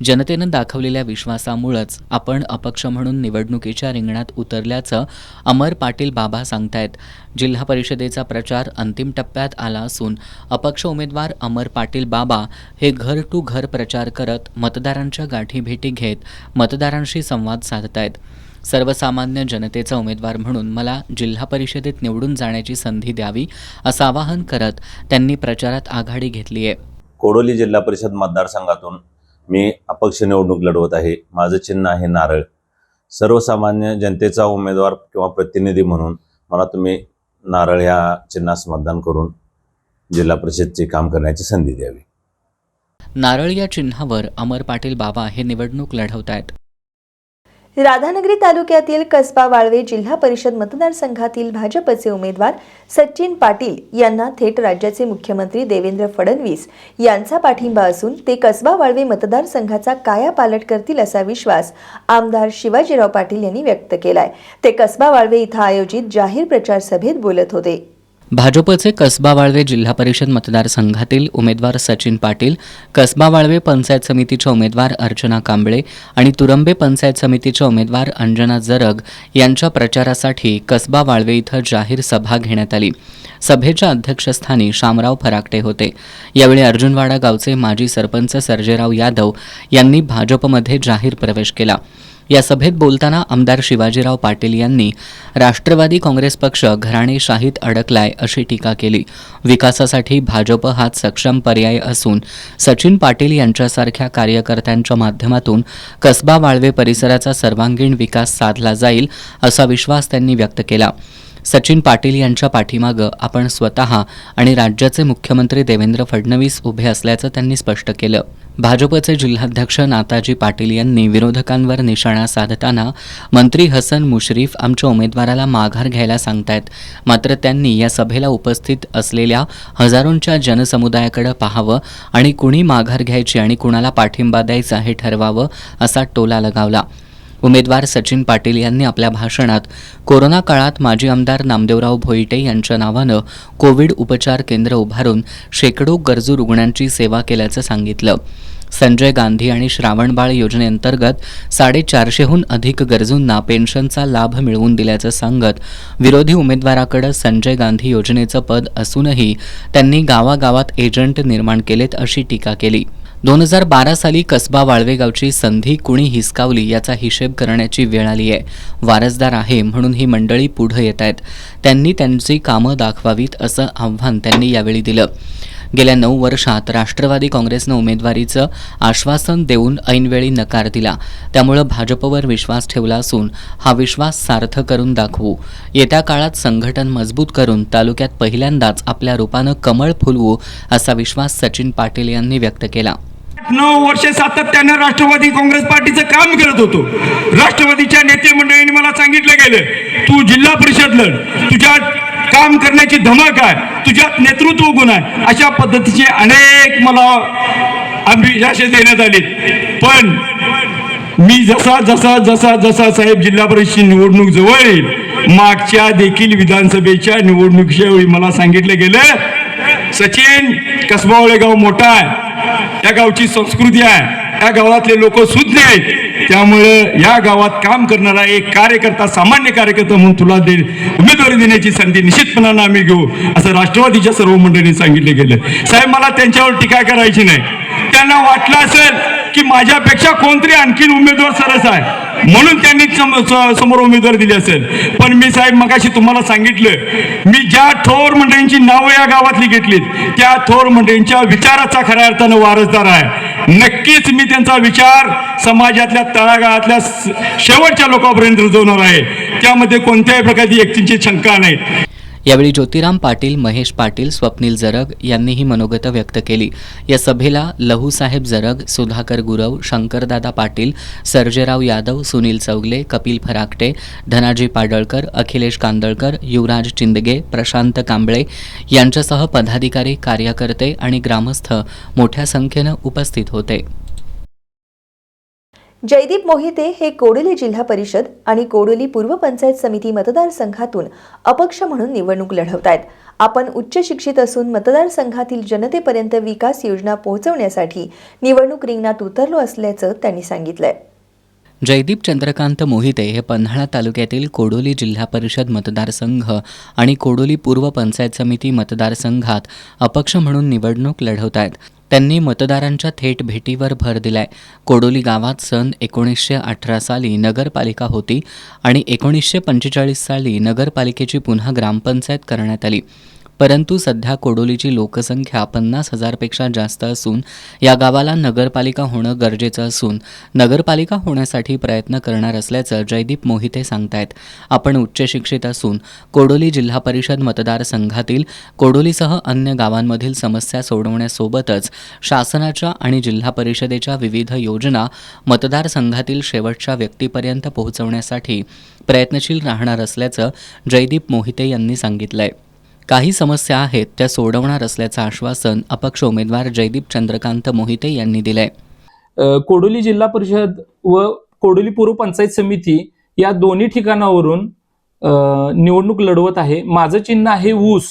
जनतेनं दाखवलेल्या विश्वासामुळंच आपण अपक्ष म्हणून निवडणुकीच्या रिंगणात उतरल्याचं अमर पाटील बाबा सांगतायत. जिल्हा परिषदेचा प्रचार अंतिम टप्प्यात आला असून अपक्ष उमेदवार अमर पाटील बाबा हे घर टू घर प्रचार करत मतदारांच्या गाठीभेटी घेत मतदारांशी संवाद साधतायत. सर्वसामान्य जनतेचा उमेदवार म्हणून मला जिल्हा परिषदेत निवडून जाण्याची संधी द्यावी असं आवाहन करत त्यांनी प्रचारात आघाडी घेतली आहे.
कोडोली जिल्हा परिषद मतदारसंघातून मी अपक्ष निवडणूक लढवत आहे. माझं चिन्ह आहे नारळ. सर्वसामान्य जनतेचा उमेदवार किंवा प्रतिनिधी म्हणून मला तुम्ही नारळ या चिन्हास मतदान करून जिल्हा परिषदचे काम करण्याची संधी द्यावी.
नारळ या चिन्हावर अमर पाटील बाबा हे निवडणूक लढवत आहेत.
राधानगरी तालुक्यातील कसबा वाळवे जिल्हा परिषद मतदारसंघातील भाजपचे उमेदवार सचिन पाटील यांना थेट राज्याचे मुख्यमंत्री देवेंद्र फडणवीस यांचा पाठिंबा असून ते कसबा वाळवे मतदारसंघाचा कायापालट करतील असा विश्वास आमदार शिवाजीराव पाटील यांनी व्यक्त केलाय. ते कसबा वाळवे इथं आयोजित जाहीर प्रचार सभेत बोलत होते.
भाजपचे कसबा वाळवे जिल्हा परिषद मतदारसंघातील उमेदवार सचिन पाटील, कसबा वाळवे पंचायत समितीच्या उमेदवार अर्चना कांबळे आणि तुरंबे पंचायत समितीच्या उमेदवार अंजना जरग यांच्या प्रचारासाठी कसबा वाळवे इथं जाहीर सभा घेण्यात आली. सभेच्या अध्यक्षस्थानी शामराव फराकटे होते. यावेळी अर्जुनवाडा गावचे माजी सरपंच सर्जेराव यादव यांनी भाजपमध्ये जाहीर प्रवेश केला. या सभेत बोलताना आमदार शिवाजीराव पाटील यांनी राष्ट्रवादी काँग्रेस पक्ष घराणेशाहीत अडकलाय अशी टीका केली. विकासासाठी भाजप हाच सक्षम पर्याय असून सचिन पाटील यांच्यासारख्या कार्यकर्त्यांच्या माध्यमातून कसबा वाळवे परिसराचा सर्वांगीण विकास साधला जाईल असा विश्वास त्यांनी व्यक्त केला. सचिन पाटील यांच्या पाठीमागं आपण स्वतः आणि राज्याचे मुख्यमंत्री देवेंद्र फडणवीस उभे असल्याचं त्यांनी स्पष्ट केलं. भाजपचे जिल्हाध्यक्ष नाताजी पाटील यांनी विरोधकांवर निशाणा साधताना मंत्री हसन मुश्रीफ आमच्या उमेदवाराला माघार घ्यायला सांगतायत. मात्र त्यांनी या सभेला उपस्थित असलेल्या हजारोंच्या जनसमुदायाकडे पाहावं आणि कुणी माघार घ्यायची आणि कुणाला पाठिंबा द्यायचा हे ठरवावं असा टोला लगावला. उमेदवार सचिन पाटील यांनी आपल्या भाषणात कोरोना काळात माजी आमदार नामदेवराव भोईटे यांच्या नावानं कोविड उपचार केंद्र उभारून शेकडो गरजू रुग्णांची सेवा केल्याचं सांगितलं. संजय गांधी आणि श्रावणबाळ योजनेअंतर्गत 450हून अधिक गरजूंना पेन्शनचा लाभ मिळवून दिल्याचं सांगत विरोधी उमेदवाराकडे संजय गांधी योजनेचं पद असूनही त्यांनी गावागावात एजंट निर्माण केलेत अशी टीका केली. 2012 साली कसबा वाळवे गावची संधी कुणी हिसकावली याचा हिशेब करण्याची वेळ आली आहे. वारसदार आहे म्हणून ही मंडळी पुढे येत आहेत. त्यांनी त्यांची कामं दाखवावीत असं आव्हान त्यांनी यावेळी दिलं. गेल्या 9 वर्षात राष्ट्रवादी काँग्रेसनं उमेदवारीचं आश्वासन देऊन ऐनवेळी नकार दिला. त्यामुळं भाजपवर विश्वास ठेवला असून हा विश्वास सार्थ करून दाखवू. येत्या काळात संघटन मजबूत करून तालुक्यात पहिल्यांदाच आपल्या रूपानं कमळ फुलवू असा विश्वास सचिन पाटील यांनी व्यक्त केला.
9 वर्षे सातत्यानं राष्ट्रवादी काँग्रेस पार्टीचं काम करत होतो. राष्ट्रवादीच्या नेते मंडळींनी मला सांगितलं गेलं, तू जिल्हा परिषद लढ, तुझ्यात काम करण्याची धमक आहे, तुझ्यात नेतृत्व गुण आहे, अशा पद्धतीचे अनेक मला आश्वासने देण्यात आली. पण मी जसा साहेब जिल्हा परिषद निवडणूक जवळ येईल, मागच्या देखील विधानसभेच्या निवडणुकीच्या वेळी मला सांगितलं गेलं, सचिन कसबा वाळवे गाव मोठा आहे, या गावची संस्कृती आहे, या गावातले लोक शुद्ध आहेत, त्यामुळं या गावात काम करणारा एक कार्यकर्ता, सामान्य कार्यकर्ता म्हणून तुला उमेदवारी देण्याची संधी निश्चितपणानं आम्ही घेऊ असं राष्ट्रवादीच्या सर्व मंडळींनी सांगितलं गेलं. साहेब, मला त्यांच्यावर टीका करायची नाही. त्यांना वाटलं असेल की माझ्यापेक्षा कोणतरी आणखीन उमेदवार सरस आहे म्हणून त्यांनी समोर उमेदवार दिली असेल. पण मी साहेब मगाशी तुम्हाला सांगितलं, मी ज्या थोर मंडळींची नावं या गावातली घेतलीत त्या थोर मंडळींच्या विचाराचा खऱ्या अर्थानं वारसदार आहे. नक्कीच मी त्यांचा विचार समाजातल्या तळागाळातल्या शेवटच्या लोकांपर्यंत रुजवणार आहे. त्यामध्ये कोणत्याही प्रकारची व्यक्तींची शंका नाही.
यावेळी ज्योतिराम पाटील, महेश पाटील, स्वप्नील जरग यांनीही मनोगत व्यक्त केली. या सभेला लहूसाहेब जरग, सुधाकर गुरव, शंकरदादा पाटील, सर्जेराव यादव, सुनील चौगले, कपिल फराकटे, धनाजी पाडळकर, अखिलेश कांदळकर, युवराज चिंदगे, प्रशांत कांबळे यांच्यासह पदाधिकारी, कार्यकर्ते आणि ग्रामस्थ मोठ्या संख्येनं उपस्थित होते.
जयदीप मोहिते हे कोडोली जिल्हा परिषद आणि कोडोली पूर्व पंचायत समिती मतदारसंघातून अपक्ष म्हणून निवडणूक लढवत आहेत. आपण उच्च शिक्षित असून मतदारसंघातील जनतेपर्यंत विकास योजना पोहोचवण्यासाठी निवडणूक रिंगणात उतरलो असल्याचं त्यांनी सांगितलंय.
जयदीप चंद्रकांत मोहिते हे पन्हाळा तालुक्यातील कोडोली जिल्हा परिषद मतदारसंघ आणि कोडोली पूर्व पंचायत समिती मतदारसंघात अपक्ष म्हणून निवडणूक लढवत आहेत. त्यांनी मतदारांच्या थेट भेटीवर भर दिलाय. कोडोली गावात सन 1918 साली नगरपालिका होती आणि 1945 साली नगरपालिकेची पुन्हा ग्रामपंचायत करण्यात आली. परंतु सध्या कोडोलीची लोकसंख्या 50,000पेक्षा जास्त असून या गावाला नगरपालिका होणं गरजेचं असून नगरपालिका होण्यासाठी प्रयत्न करणार असल्याचं जयदीप मोहिते सांगतायत. आपण उच्च शिक्षित असून कोडोली जिल्हा परिषद मतदारसंघातील कोडोलीसह अन्य गावांमधील समस्या सोडवण्यासोबतच शासनाच्या आणि जिल्हा परिषदेच्या विविध योजना मतदारसंघातील शेवटच्या व्यक्तीपर्यंत पोहोचवण्यासाठी प्रयत्नशील राहणार असल्याचं जयदीप मोहिते यांनी सांगितलंय. काही समस्या आहेत त्या सोडवणार असल्याचं आश्वासन अपक्ष उमेदवार जयदीप चंद्रकांत मोहिते यांनी दिलंय.
कोडोली जिल्हा परिषद व कोडोली पूर्व पंचायत समिती या दोन्ही ठिकाणावरून निवडणूक लढवत आहे. माझं चिन्ह आहे ऊस.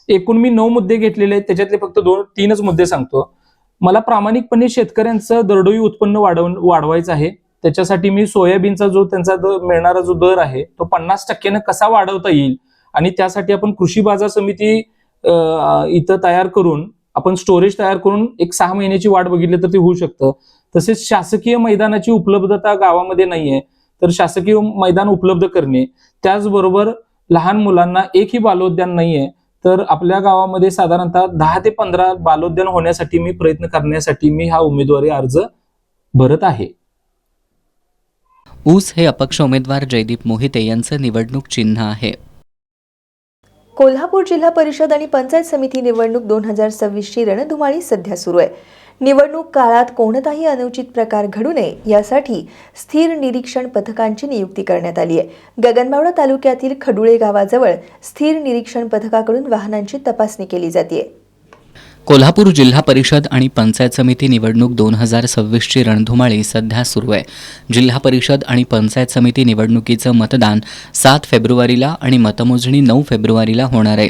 एकूण मी 9 मुद्दे घेतलेले आहेत, त्याच्यातले फक्त 3च मुद्दे सांगतो. मला प्रामाणिकपणे शेतकऱ्यांचं दरडोई उत्पन्न वाढवायचं आहे. त्याच्यासाठी मी सोयाबीनचा जो त्यांचा मिळणारा जो दर आहे तो 50% कसा वाढवता येईल आणि त्यासाठी आपण कृषी बाजार समिती इथं तयार करून आपण स्टोरेज तयार करून एक 6 महिन्याची वाट बघितली तर ते होऊ शकतं. तसेच शासकीय मैदानाची उपलब्धता गावामध्ये नाहीये, तर शासकीय मैदान उपलब्ध करणे. त्याचबरोबर लहान मुलांना एकही बालोद्यान नाहीये, तर आपल्या गावामध्ये साधारणतः 10 ते 15 बालोद्यान होण्यासाठी मी प्रयत्न करण्यासाठी मी हा उमेदवारी अर्ज भरत आहे.
ऊस हे अपक्ष उमेदवार जयदीप मोहिते यांचं निवडणूक चिन्ह आहे.
कोल्हापूर जिल्हा परिषद आणि पंचायत समिती निवडणूक 2026ची रणधुमाळी सध्या सुरू आहे. निवडणूक काळात कोणताही अनुचित प्रकार घडू नये यासाठी स्थिर निरीक्षण पथकांची नियुक्ती करण्यात आली आहे. गगनबावडा तालुक्यातील खडुळे गावाजवळ स्थिर निरीक्षण पथकाकडून वाहनांची तपासणी केली जाते.
कोल्हापूर जिल्हा परिषद आणि पंचायत समिती निवडणूक 2026ची रणधुमाळी सध्या सुरू आहे. जिल्हा परिषद आणि पंचायत समिती निवडणुकीचं मतदान 7 फेब्रुवारीला आणि मतमोजणी 9 फेब्रुवारीला होणार आहे.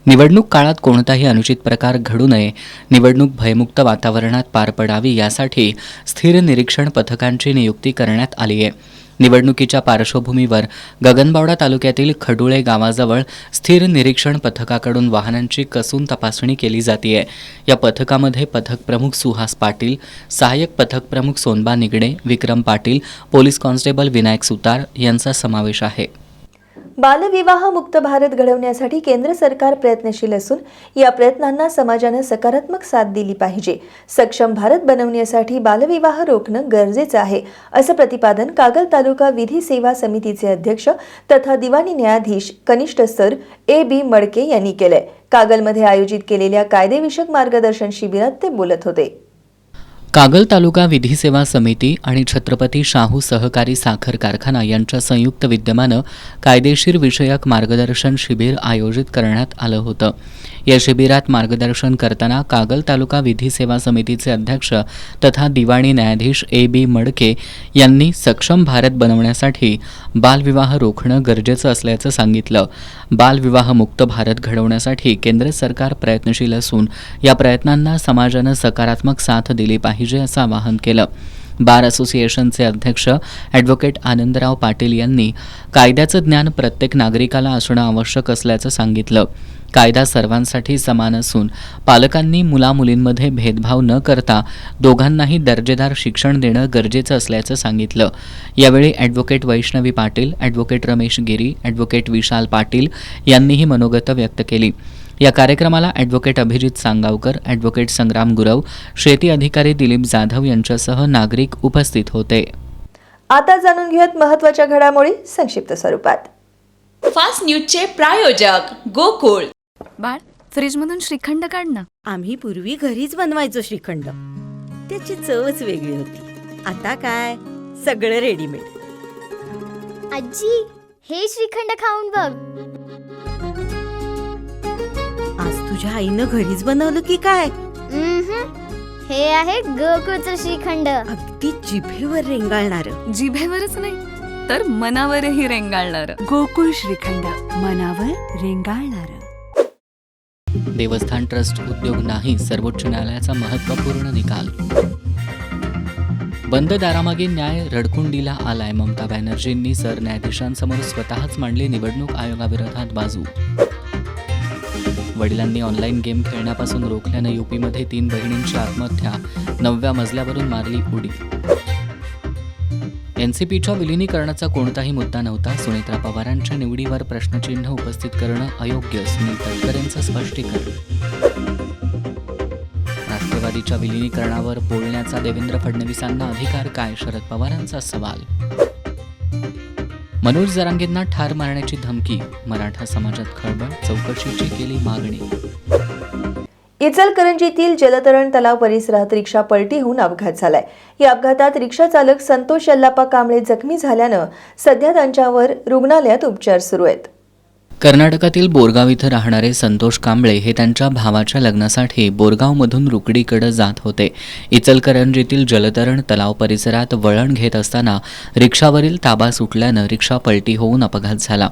निवडणूक काळात कोणताही अनुचित प्रकार घडू नये, निवडणूक भयमुक्त वातावरणात पार पडावी यासाठी स्थिर निरीक्षण पथकांची नियुक्ती करण्यात आली आहे. निवडणुकीच्या पार्श्वभूमीवर गगनबावडा तालुक्यातील खडुळे गावाजवळ स्थिर निरीक्षण पथकाकडून वाहनांची कसून तपासणी केली जाते. या पथकामध्ये पथक प्रमुख सुहास पाटील, सहाय्यक पथक प्रमुख सोनबा निगडे, विक्रम पाटील, पोलीस कॉन्स्टेबल विनायक सुतार यांचा समावेश आहे.
बालविवाह मुक्त भारत घडवण्यासाठी केंद्र सरकार प्रयत्नशील असून या प्रयत्नांना समाजानं सकारात्मक साथ दिली पाहिजे. सक्षम भारत बनवण्यासाठी बालविवाह रोखणं गरजेचं आहे असं प्रतिपादन कागल तालुका विधी सेवा समितीचे अध्यक्ष तथा दिवाणी न्यायाधीश कनिष्ठ सर A.B. मडके यांनी केलंय. कागलमध्ये आयोजित केलेल्या कायदेविषयक मार्गदर्शन शिबिरात ते बोलत होते.
कागल तालुका विधी सेवा समिती आणि छत्रपती शाहू सहकारी साखर कारखाना यांच्या संयुक्त विद्यमानं कायदेशीर विषयक मार्गदर्शन शिबिर आयोजित करण्यात आलं होतं. या शिबिरात मार्गदर्शन करताना कागल तालुका विधी सेवा समितीचे अध्यक्ष तथा दिवाणी न्यायाधीश A.B. मडके यांनी सक्षम भारत बनवण्यासाठी बालविवाह रोखणं गरजेचं असल्याचं सांगितलं. बालविवाह मुक्त भारत घडवण्यासाठी केंद्र सरकार प्रयत्नशील असून या प्रयत्नांना समाजानं सकारात्मक साथ दिली पाहिजे असं आवाहन केलं. बार असोसिएशनचे अध्यक्ष ॲडव्होकेट आनंदराव पाटील यांनी कायद्याचं ज्ञान प्रत्येक नागरिकाला असणं आवश्यक असल्याचं सांगितलं. कायदा सर्वांसाठी समान असून पालकांनी मुलामुलींमध्ये भेदभाव न करता दोघांनाही दर्जेदार शिक्षण देणं गरजेचं असल्याचं सांगितलं. यावेळी ॲडव्होकेट वैष्णवी पाटील, ॲडव्होकेट रमेश गिरी, ॲडव्होकेट विशाल पाटील यांनीही मनोगत व्यक्त केली. या कार्यक्रमाला ॲडव्होकेट अभिजित सांगावकर, ॲडव्होकेट संग्राम गुरव, शेती अधिकारी दिलीप जाधव यांच्यासह नागरिक उपस्थित होते.
आता जाणून घेऊयात महत्त्वाच्या घडामोडी संक्षिप्त स्वरूपात.
फास्ट न्यूजचे प्रायोजक गोकुळ.
बाळ, फ्रीजमधून श्रीखंड काढ ना.
आम्ही पूर्वी घरीच बनवायचो श्रीखंड, त्याची चवच वेगळी होती. आता काय सगळं रेडीमेड.
आजी, हे श्रीखंड खाऊन बघ.
आज तुझ्या आईनं घरीच बनवलं की काय?
हे आहे गोकुळचं श्रीखंड.
अगदी जिभेवर रेंगाळणार.
जिभेवरच नाही तर मनावरही रेंगाळणार. गोकुळ श्रीखंड, मनावर रेंगाळणार.
देवस्थान ट्रस्ट उद्योग नाही, सर्वोच्च न्यायालयाचा महत्त्वपूर्ण निकाल. बंद दारामागे न्याय रडकुंडीला आलाय. ममता बॅनर्जींनी सरन्यायाधीशांसमोर स्वतःच मांडली निवडणूक आयोगाविरोधात बाजू. वडिलांनी ऑनलाईन गेम खेळण्यापासून रोखल्यानं यूपीमध्ये 3 बहिणींची आत्महत्या. 9व्या मजल्यावरून मारली उडी. एनसीपीच्या विलिनीकरणाचा कोणताही मुद्दा नव्हता. सुनेत्रा पवारांच्या निवडीवर प्रश्नचिन्ह उपस्थित करणं अयोग्य, सुनील तटकरेंचं स्पष्टीकरण. राष्ट्रवादीच्या विलिनीकरणावर बोलण्याचा देवेंद्र फडणवीसांना अधिकार काय, शरद पवारांचा सवाल. मनोज जरांगेंना ठार मारण्याची धमकी, मराठा समाजात खळबळ, चौकशीची केली मागणी.
इचलकरंजीतील जलतरण तलाव परिसरात रिक्षा पलटी होऊन अपघात झालाय. या अपघातात रिक्षा चालक संतोष यल्लाप्पा कांबळे जखमी झाल्यानं सध्या त्यांच्यावर रुग्णालयात उपचार सुरू आहेत.
कर्नाटकातील बोरगाव इथं राहणारे संतोष कांबळे हे त्यांच्या भावाच्या लग्नासाठी बोरगावमधून रुकडीकडे जात होते. इचलकरंजीतील जलतरण तलाव परिसरात वळण घेत असताना रिक्षावरील ताबा सुटल्यानं रिक्षा पलटी होऊन अपघात झाला.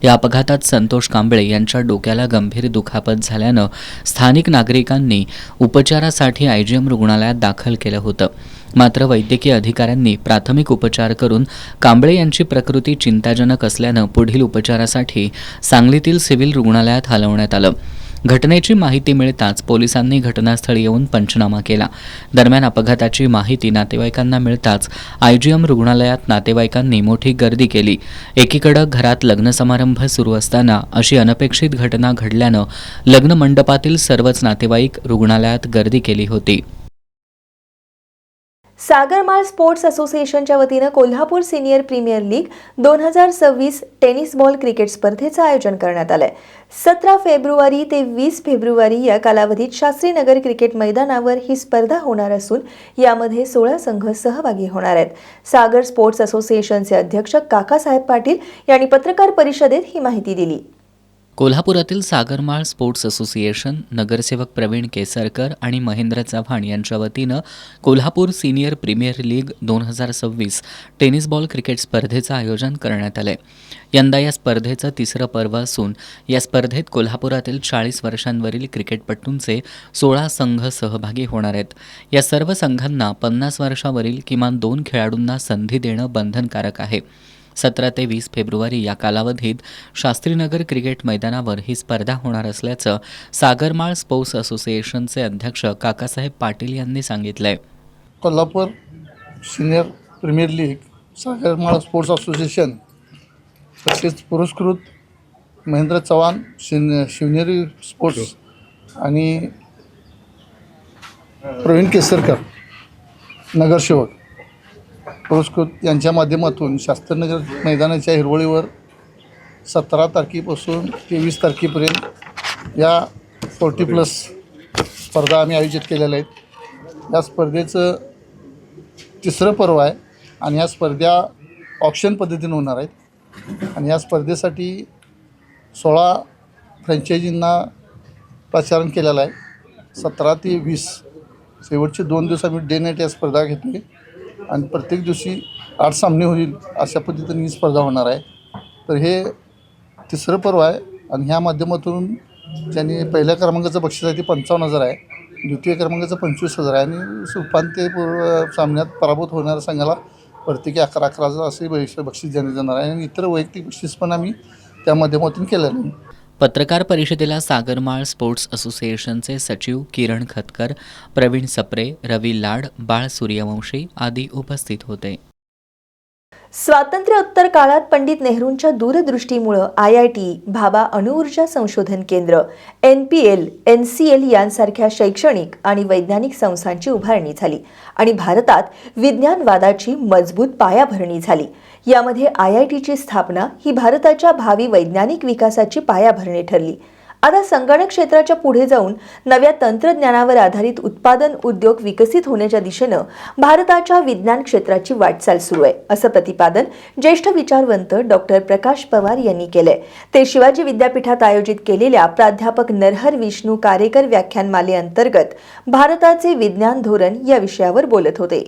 या अपघातात संतोष कांबळे यांच्या डोक्याला गंभीर दुखापत झाल्यानं स्थानिक नागरिकांनी उपचारासाठी आयजीएम रुग्णालयात दाखल केलं होतं. मात्र वैद्यकीय अधिकाऱ्यांनी प्राथमिक उपचार करून कांबळे यांची प्रकृती चिंताजनक असल्यानं पुढील उपचारासाठी सांगलीतील सिव्हिल रुग्णालयात हलवण्यात आलं. घटनेची माहिती मिळताच पोलिसांनी घटनास्थळी येऊन पंचनामा केला. दरम्यान अपघाताची माहिती नातेवाईकांना मिळताच आयजीएम रुग्णालयात नातेवाईकांनी मोठी गर्दी केली. एकीकडे घरात लग्न समारंभ सुरू असताना अशी अनपेक्षित घटना घडल्यानं लग्न मंडपातील सर्वच नातेवाईक रुग्णालयात गर्दी केली होती.
सागरमाळ स्पोर्ट्स असोसिएशनच्या वतीनं Kolhapur senior premier league 2026 tennis ball cricket स्पर्धेचं आयोजन करण्यात आलंय. 17 फेब्रुवारी ते 20 फेब्रुवारी या कालावधीत शास्त्रीनगर क्रिकेट मैदानावर ही स्पर्धा होणार असून यामध्ये 16 संघ सहभागी होणार आहेत. सागर स्पोर्ट्स असोसिएशनचे अध्यक्ष काकासाहेब पाटील यांनी पत्रकार परिषदेत ही माहिती दिली.
कोल्हापुरातील सागरमाळ स्पोर्ट्स असोसिएशन, नगरसेवक प्रवीण केसरकर आणि महेंद्र चव्हाण यांच्या वतीनं Kolhapur senior premier league 2026 tennis ball cricket स्पर्धेचं आयोजन करण्यात आलंय. यंदा या स्पर्धेचं तिसरं पर्व असून या स्पर्धेत कोल्हापुरातील 40 वर्षांवरील क्रिकेटपटूंचे 16 संघ सहभागी होणार आहेत. या सर्व संघांना 50 वर्षावरील किमान 2 खेळाडूंना संधी देणं बंधनकारक आहे. 17 ते 20 फेब्रुवारी या कालावधीत शास्त्रीनगर क्रिकेट मैदानावर ही स्पर्धा होणार असल्याचं सागरमाळ स्पोर्ट्स असोसिएशनचे अध्यक्ष काकासाहेब पाटील यांनी सांगितलंय.
Kolhapur senior premier league, Sagarmal sports association तसेच पुरस्कृत महेंद्र चव्हाण शिवनेरी स्पोर्ट्स आणि प्रवीण केसरकर नगरसेवक पुरस्कृत यांच्या माध्यमातून शास्त्रीनगर मैदानाच्या हिरवळीवर 17 तारखेपासून ते 20 तारखेपर्यंत या 40+ स्पर्धा आम्ही आयोजित केलेल्या आहेत. या स्पर्धेचं तिसरं पर्व आहे आणि या स्पर्धा ऑक्शन पद्धतीने होणार आहेत. आणि या स्पर्धेसाठी 16 फ्रँचायझींना प्रचारण केलेलं आहे. 17 ते 20 शेवटचे 2 दिवस आम्ही डे नाईट या स्पर्धा घेतली आणि प्रत्येक दिवशी 8 सामने होईल अशा पद्धतीने ही स्पर्धा होणार आहे. तर हे तिसरं पर्व आहे आणि ह्या माध्यमातून ज्यांनी पहिल्या क्रमांकाचं बक्षीस आहे ते 55,000 आहे, द्वितीय क्रमांकाचं 25,000 आहे आणि उपांत्यपूर्व सामन्यात पराभूत होणाऱ्या संघाला प्रत्येकी 11,000 असे बक्षीस देण्यात येणार आहे आणि इतर वैयक्तिक बक्षीस पण आम्ही त्या माध्यमातून केलेलं आहे.
पत्रकार परिषदेला सागरमाळ स्पोर्ट्स असोसिएशनचे सचिव किरण खतकर, प्रवीण सप्रे, रवी लाड, बाळ सूर्यवंशी आदी उपस्थित होते.
स्वातंत्र्योत्तर काळात पंडित नेहरूंच्या दूरदृष्टीमुळे IIT, भाभा अणुऊर्जा संशोधन केंद्र, NPL, NCL यांसारख्या शैक्षणिक आणि वैज्ञानिक संस्थांची उभारणी झाली आणि भारतात विज्ञानवादाची मजबूत पायाभरणी झाली. यामध्ये IITची स्थापना ही भारताच्या भावी वैज्ञानिक विकासाची पायाभरणी ठरली. आता संगणक क्षेत्राच्या पुढे जाऊन नव्या तंत्रज्ञानावर आधारित उत्पादन उद्योग विकसित होण्याच्या दिशेनं भारताच्या विज्ञान क्षेत्राची वाटचाल सुरू आहे, असं प्रतिपादन ज्येष्ठ विचारवंत डॉक्टर प्रकाश पवार यांनी केलंय. ते शिवाजी विद्यापीठात आयोजित केलेल्या प्राध्यापक नरहर विष्णू कारेकर व्याख्यानमालेअंतर्गत भारताचे विज्ञान धोरण या विषयावर बोलत होते.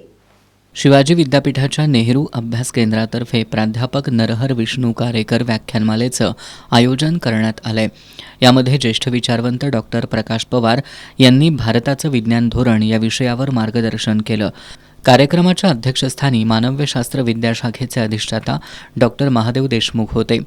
शिवाजी विद्यापीठाच्या नेहरू अभ्यास केंद्रातर्फे प्राध्यापक नरहर विष्णू कारेकर व्याख्यानमालेचं आयोजन करण्यात आलंय. यामध्ये ज्येष्ठ विचारवंत डॉक्टर प्रकाश पवार यांनी भारताचं विज्ञान धोरण या विषयावर मार्गदर्शन केलं. कार्यक्रमाच्या अध्यक्षस्थानी मानव्यशास्त्र विद्याशाखेचे अधिष्ठाता डॉक्टर महादेव देशमुख होते.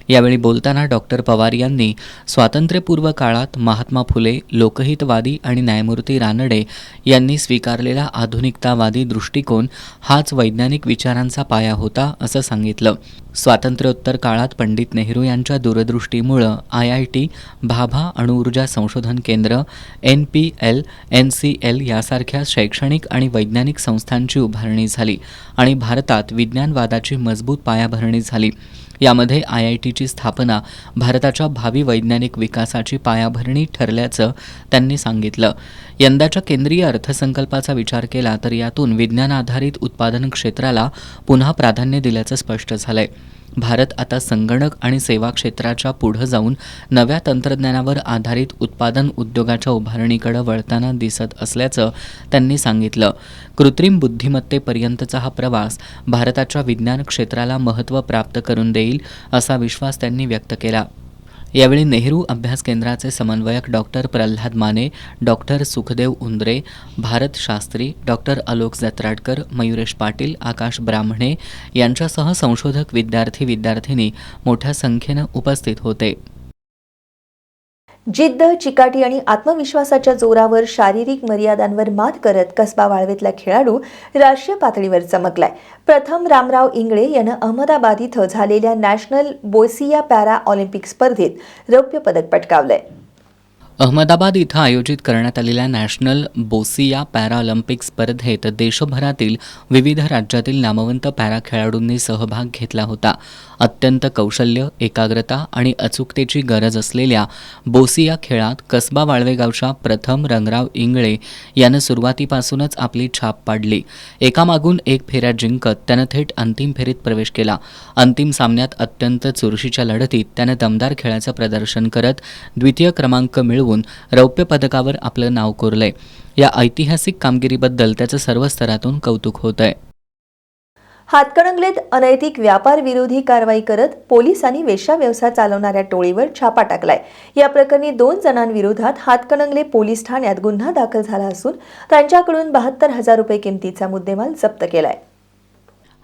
यावेळी बोलताना डॉक्टर पवार यांनी स्वातंत्र्यपूर्व काळात महात्मा फुले, लोकहितवादी आणि न्यायमूर्ती रानडे यांनी स्वीकारलेला आधुनिकतावादी दृष्टिकोन हाच वैज्ञानिक विचारांचा पाया होता असं सांगितलं. स्वातंत्र्योत्तर काळात पंडित नेहरू यांच्या दूरदृष्टीमुळं IIT, भाभा अणुऊर्जा संशोधन केंद्र, NPL, NCL यासारख्या शैक्षणिक आणि वैज्ञानिक संस्थांची उभारणी झाली आणि भारतात विज्ञानवादाची मजबूत पायाभरणी झाली. यामध्ये IITची स्थापना भारताच्या भावी वैज्ञानिक विकासाची पायाभरणी ठरल्याचं त्यांनी सांगितलं. यंदाच्या केंद्रीय अर्थसंकल्पाचा विचार केला तर यातून विज्ञान आधारित उत्पादन क्षेत्राला पुन्हा प्राधान्य दिल्याचं स्पष्ट झालंय. भारत आता संगणक आणि सेवा क्षेत्राच्या पुढं जाऊन नव्या तंत्रज्ञानावर आधारित उत्पादन उद्योगाच्या उभारणीकडे वळताना दिसत असल्याचं त्यांनी सांगितलं. कृत्रिम बुद्धिमत्तेपर्यंतचा हा प्रवास भारताच्या विज्ञान क्षेत्राला महत्त्व प्राप्त करून देईल असा विश्वास त्यांनी व्यक्त केला. यावेळी नेहरू अभ्यास केंद्राचे समन्वयक doctor Pralhad Mane, doctor Sukhdev Undre, Bharat Shastri, doctor Alok Jatradkar, Mayuresh Patil, Akash Brahmane यांच्यासह संशोधक, विद्यार्थी-विद्यार्थिनी मोठ्या संख्येनं उपस्थित होते.
जिद्द, चिकाटी आणि आत्मविश्वासाच्या जोरावर शारीरिक मर्यादांवर मात करत कसबा वाळवेतला खेळाडू राष्ट्रीय पातळीवर चमकलाय. प्रथम रामराव इंगळे यानं अहमदाबाद इथं झालेल्या नॅशनल बोसिया पॅरा ऑलिम्पिक स्पर्धेत रौप्य पदक पटकावलंय.
अहमदाबाद इथं आयोजित करण्यात आलेल्या नॅशनल बोसिया पॅराऑलिम्पिक स्पर्धेत देशभरातील विविध राज्यातील नामवंत पॅरा खेळाडूंनी सहभाग घेतला होता. अत्यंत कौशल्य, एकाग्रता आणि अचूकतेची गरज असलेल्या बोसिया खेळात कसबा वाळवे गावच्या प्रथम रंगराव इंगळे यानं सुरुवातीपासूनच आपली छाप पाडली. एकामागून एक फेऱ्या जिंकत त्यानं थेट अंतिम फेरीत प्रवेश केला. अंतिम सामन्यात अत्यंत चुरशीच्या लढतीत त्यानं दमदार खेळाचं प्रदर्शन करत द्वितीय क्रमांक मिळवून रौप्य पदकावर आपलं नाव कोरलंय. या ऐतिहासिक कामगिरीबद्दल त्याचं सर्व स्तरातून कौतुक होतंय.
हातकणंगलेत अनैतिक व्यापार विरोधी कारवाई करत पोलिसांनी वेश्या व्यवसाय चालवणाऱ्या टोळीवर छापा टाकलाय. या प्रकरणी 2 जणांविरोधात हातकणंगले पोलीस ठाण्यात गुन्हा दाखल झाला असून त्यांच्याकडून 72,000 रुपये किमतीचा मुद्देमाल जप्त केलाय.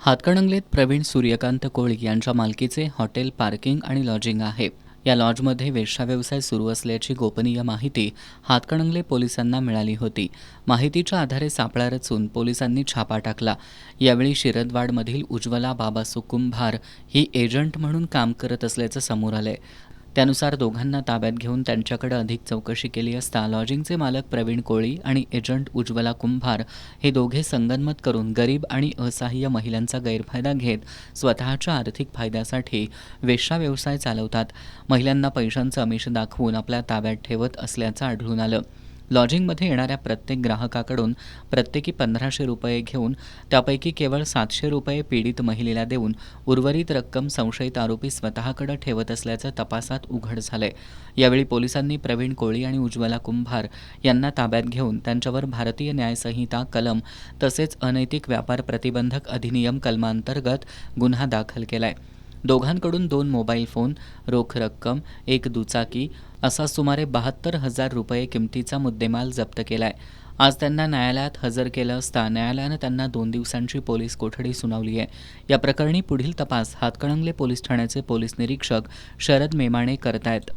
हातकणंगलेत प्रवीण सूर्यकांत कोळी यांच्या मालकीचे हॉटेल, पार्किंग आणि लॉजिंग आहे. या लॉजमध्ये वेश्या व्यवसाय सुरू असल्याची गोपनीय माहिती हातकणंगले पोलिसांना मिळाली होती. माहितीच्या आधारे सापळा रचून पोलिसांनी छापा टाकला. यावेळी शिरदवाडमधील उज्ज्वला बाबासू कुंभार ही एजंट म्हणून काम करत असल्याचं समोर आलंय. त्यानुसार दोघांना ताब्यात घेऊन त्यांच्याकडे अधिक चौकशी केली असता लॉजिंगचे मालक प्रवीण कोळी आणि एजंट उज्ज्वला कुंभार हे दोघे संगनमत करून गरीब आणि असहाय्य महिलांचा गैरफायदा घेत स्वतःच्या आर्थिक फायद्यासाठी वेश्या व्यवसाय चालवतात. महिलांना पैशांचं आमिष दाखवून आपल्या ताब्यात ठेवत असल्याचं आढळून आलं. लॉजिंगमध्ये येणाऱ्या प्रत्येक ग्राहकाकडून प्रत्येकी 1,500 रुपये घेऊन त्यापैकी केवळ 700 रुपये पीडित महिलेला देऊन उर्वरित रक्कम संशयित आरोपी स्वतःकडे ठेवत असल्याचं तपासात उघड झालंय. यावेळी पोलिसांनी प्रवीण कोळी आणि उज्ज्वला कुंभार यांना ताब्यात घेऊन त्यांच्यावर भारतीय न्यायसंहिता कलम तसेच अनैतिक व्यापार प्रतिबंधक अधिनियम कलमांतर्गत गुन्हा दाखल केलाय. दोघांकडून 2 मोबाईल फोन, रोख रक्कम, 1 दुचाकी असा सुमारे 72,000 रुपये किमतीचा मुद्देमाल जप्त केलाय. आज त्यांना न्यायालयात हजर केलं असता न्यायालयानं त्यांना 2 दिवसांची पोलीस कोठडी सुनावली आहे. या प्रकरणी पुढील तपास हातकणंगले पोलीस ठाण्याचे पोलीस निरीक्षक शरद मेमाणे करतायत.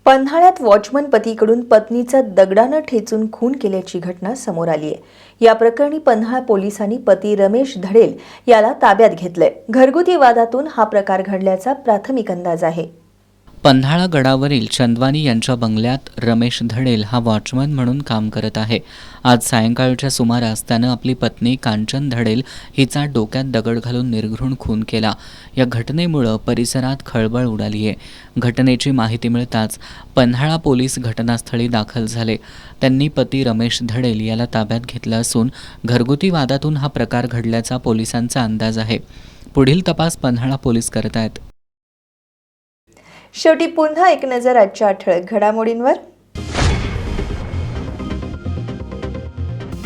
पन्हाळ्यात वॉचमन पतीकडून पत्नीचा दगडानं ठेचून खून केल्याची घटना समोर आली आहे. या प्रकरणी पन्हाळा पोलिसांनी पती रमेश धडेल याला ताब्यात घेतलंय. घरगुती वादातून हा प्रकार घडल्याचा प्राथमिक अंदाज आहे.
पन्हाळा गडावरील चंदवानी यांच्या बंगल्यात रमेश धडेल हा वॉचमन म्हणून काम करत आहे. आज सायंकाळच्या सुमारास त्यानं आपली पत्नी कांचन धडेल हिचा डोक्यात दगड घालून निर्घृण खून केला. या घटनेमुळं परिसरात खळबळ उडाली आहे. घटनेची माहिती मिळताच पन्हाळा पोलीस घटनास्थळी दाखल झाले. त्यांनी पती रमेश धडेल याला ताब्यात घेतलं असून घरगुती वादातून हा प्रकार घडल्याचा पोलिसांचा अंदाज आहे. पुढील तपास पन्हाळा पोलीस करतायत.
शेवटी पुन्हा एक नजर आजच्या ठळक घडामोडींवर.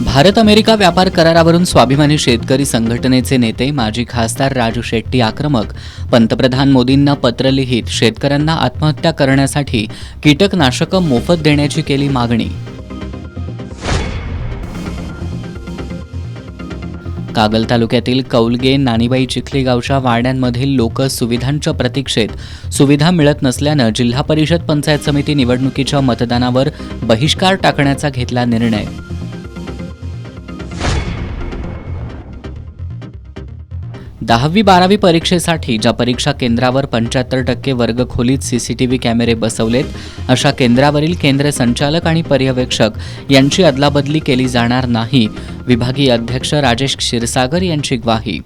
भारत अमेरिका व्यापार करारावरून स्वाभिमानी शेतकरी संघटनेचे नेते माजी खासदार राजू शेट्टी आक्रमक. पंतप्रधान मोदींना पत्र लिहित शेतकऱ्यांना आत्महत्या करण्यासाठी कीटकनाशकं मोफत देण्याची केली मागणी. कागल तालुक्यातील कौलगे नानीबाई चिखली गावच्या वाड्यांमधील लोक सुविधांच्या प्रतीक्षेत सुविधा मिळत नसल्यानं जिल्हा परिषद पंचायत समिती निवडणुकीच्या मतदानावर बहिष्कार टाकण्याचा घेतला निर्णय. दहावी 12वी परीक्षेसाठी ज्या परीक्षा केंद्रावर 75% वर्ग खोलीत सीसीटीव्ही कॅमेरे बसवलेत अशा केंद्रावरील केंद्र संचालक आणि पर्यवेक्षक यांची अदलाबदली केली जाणार नाही. विभागीय अध्यक्ष राजेश क्षीरसागर यांची ग्वाही.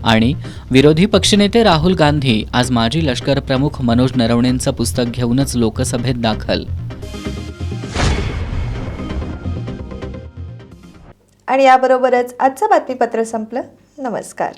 आणि विरोधी पक्षनेते राहुल गांधी आज माजी लष्कर प्रमुख मनोज नरवणेंचं पुस्तक घेऊनच लोकसभेत दाखल.
आणि याबरोबरच आजचं बातमीपत्र संपलं. नमस्कार.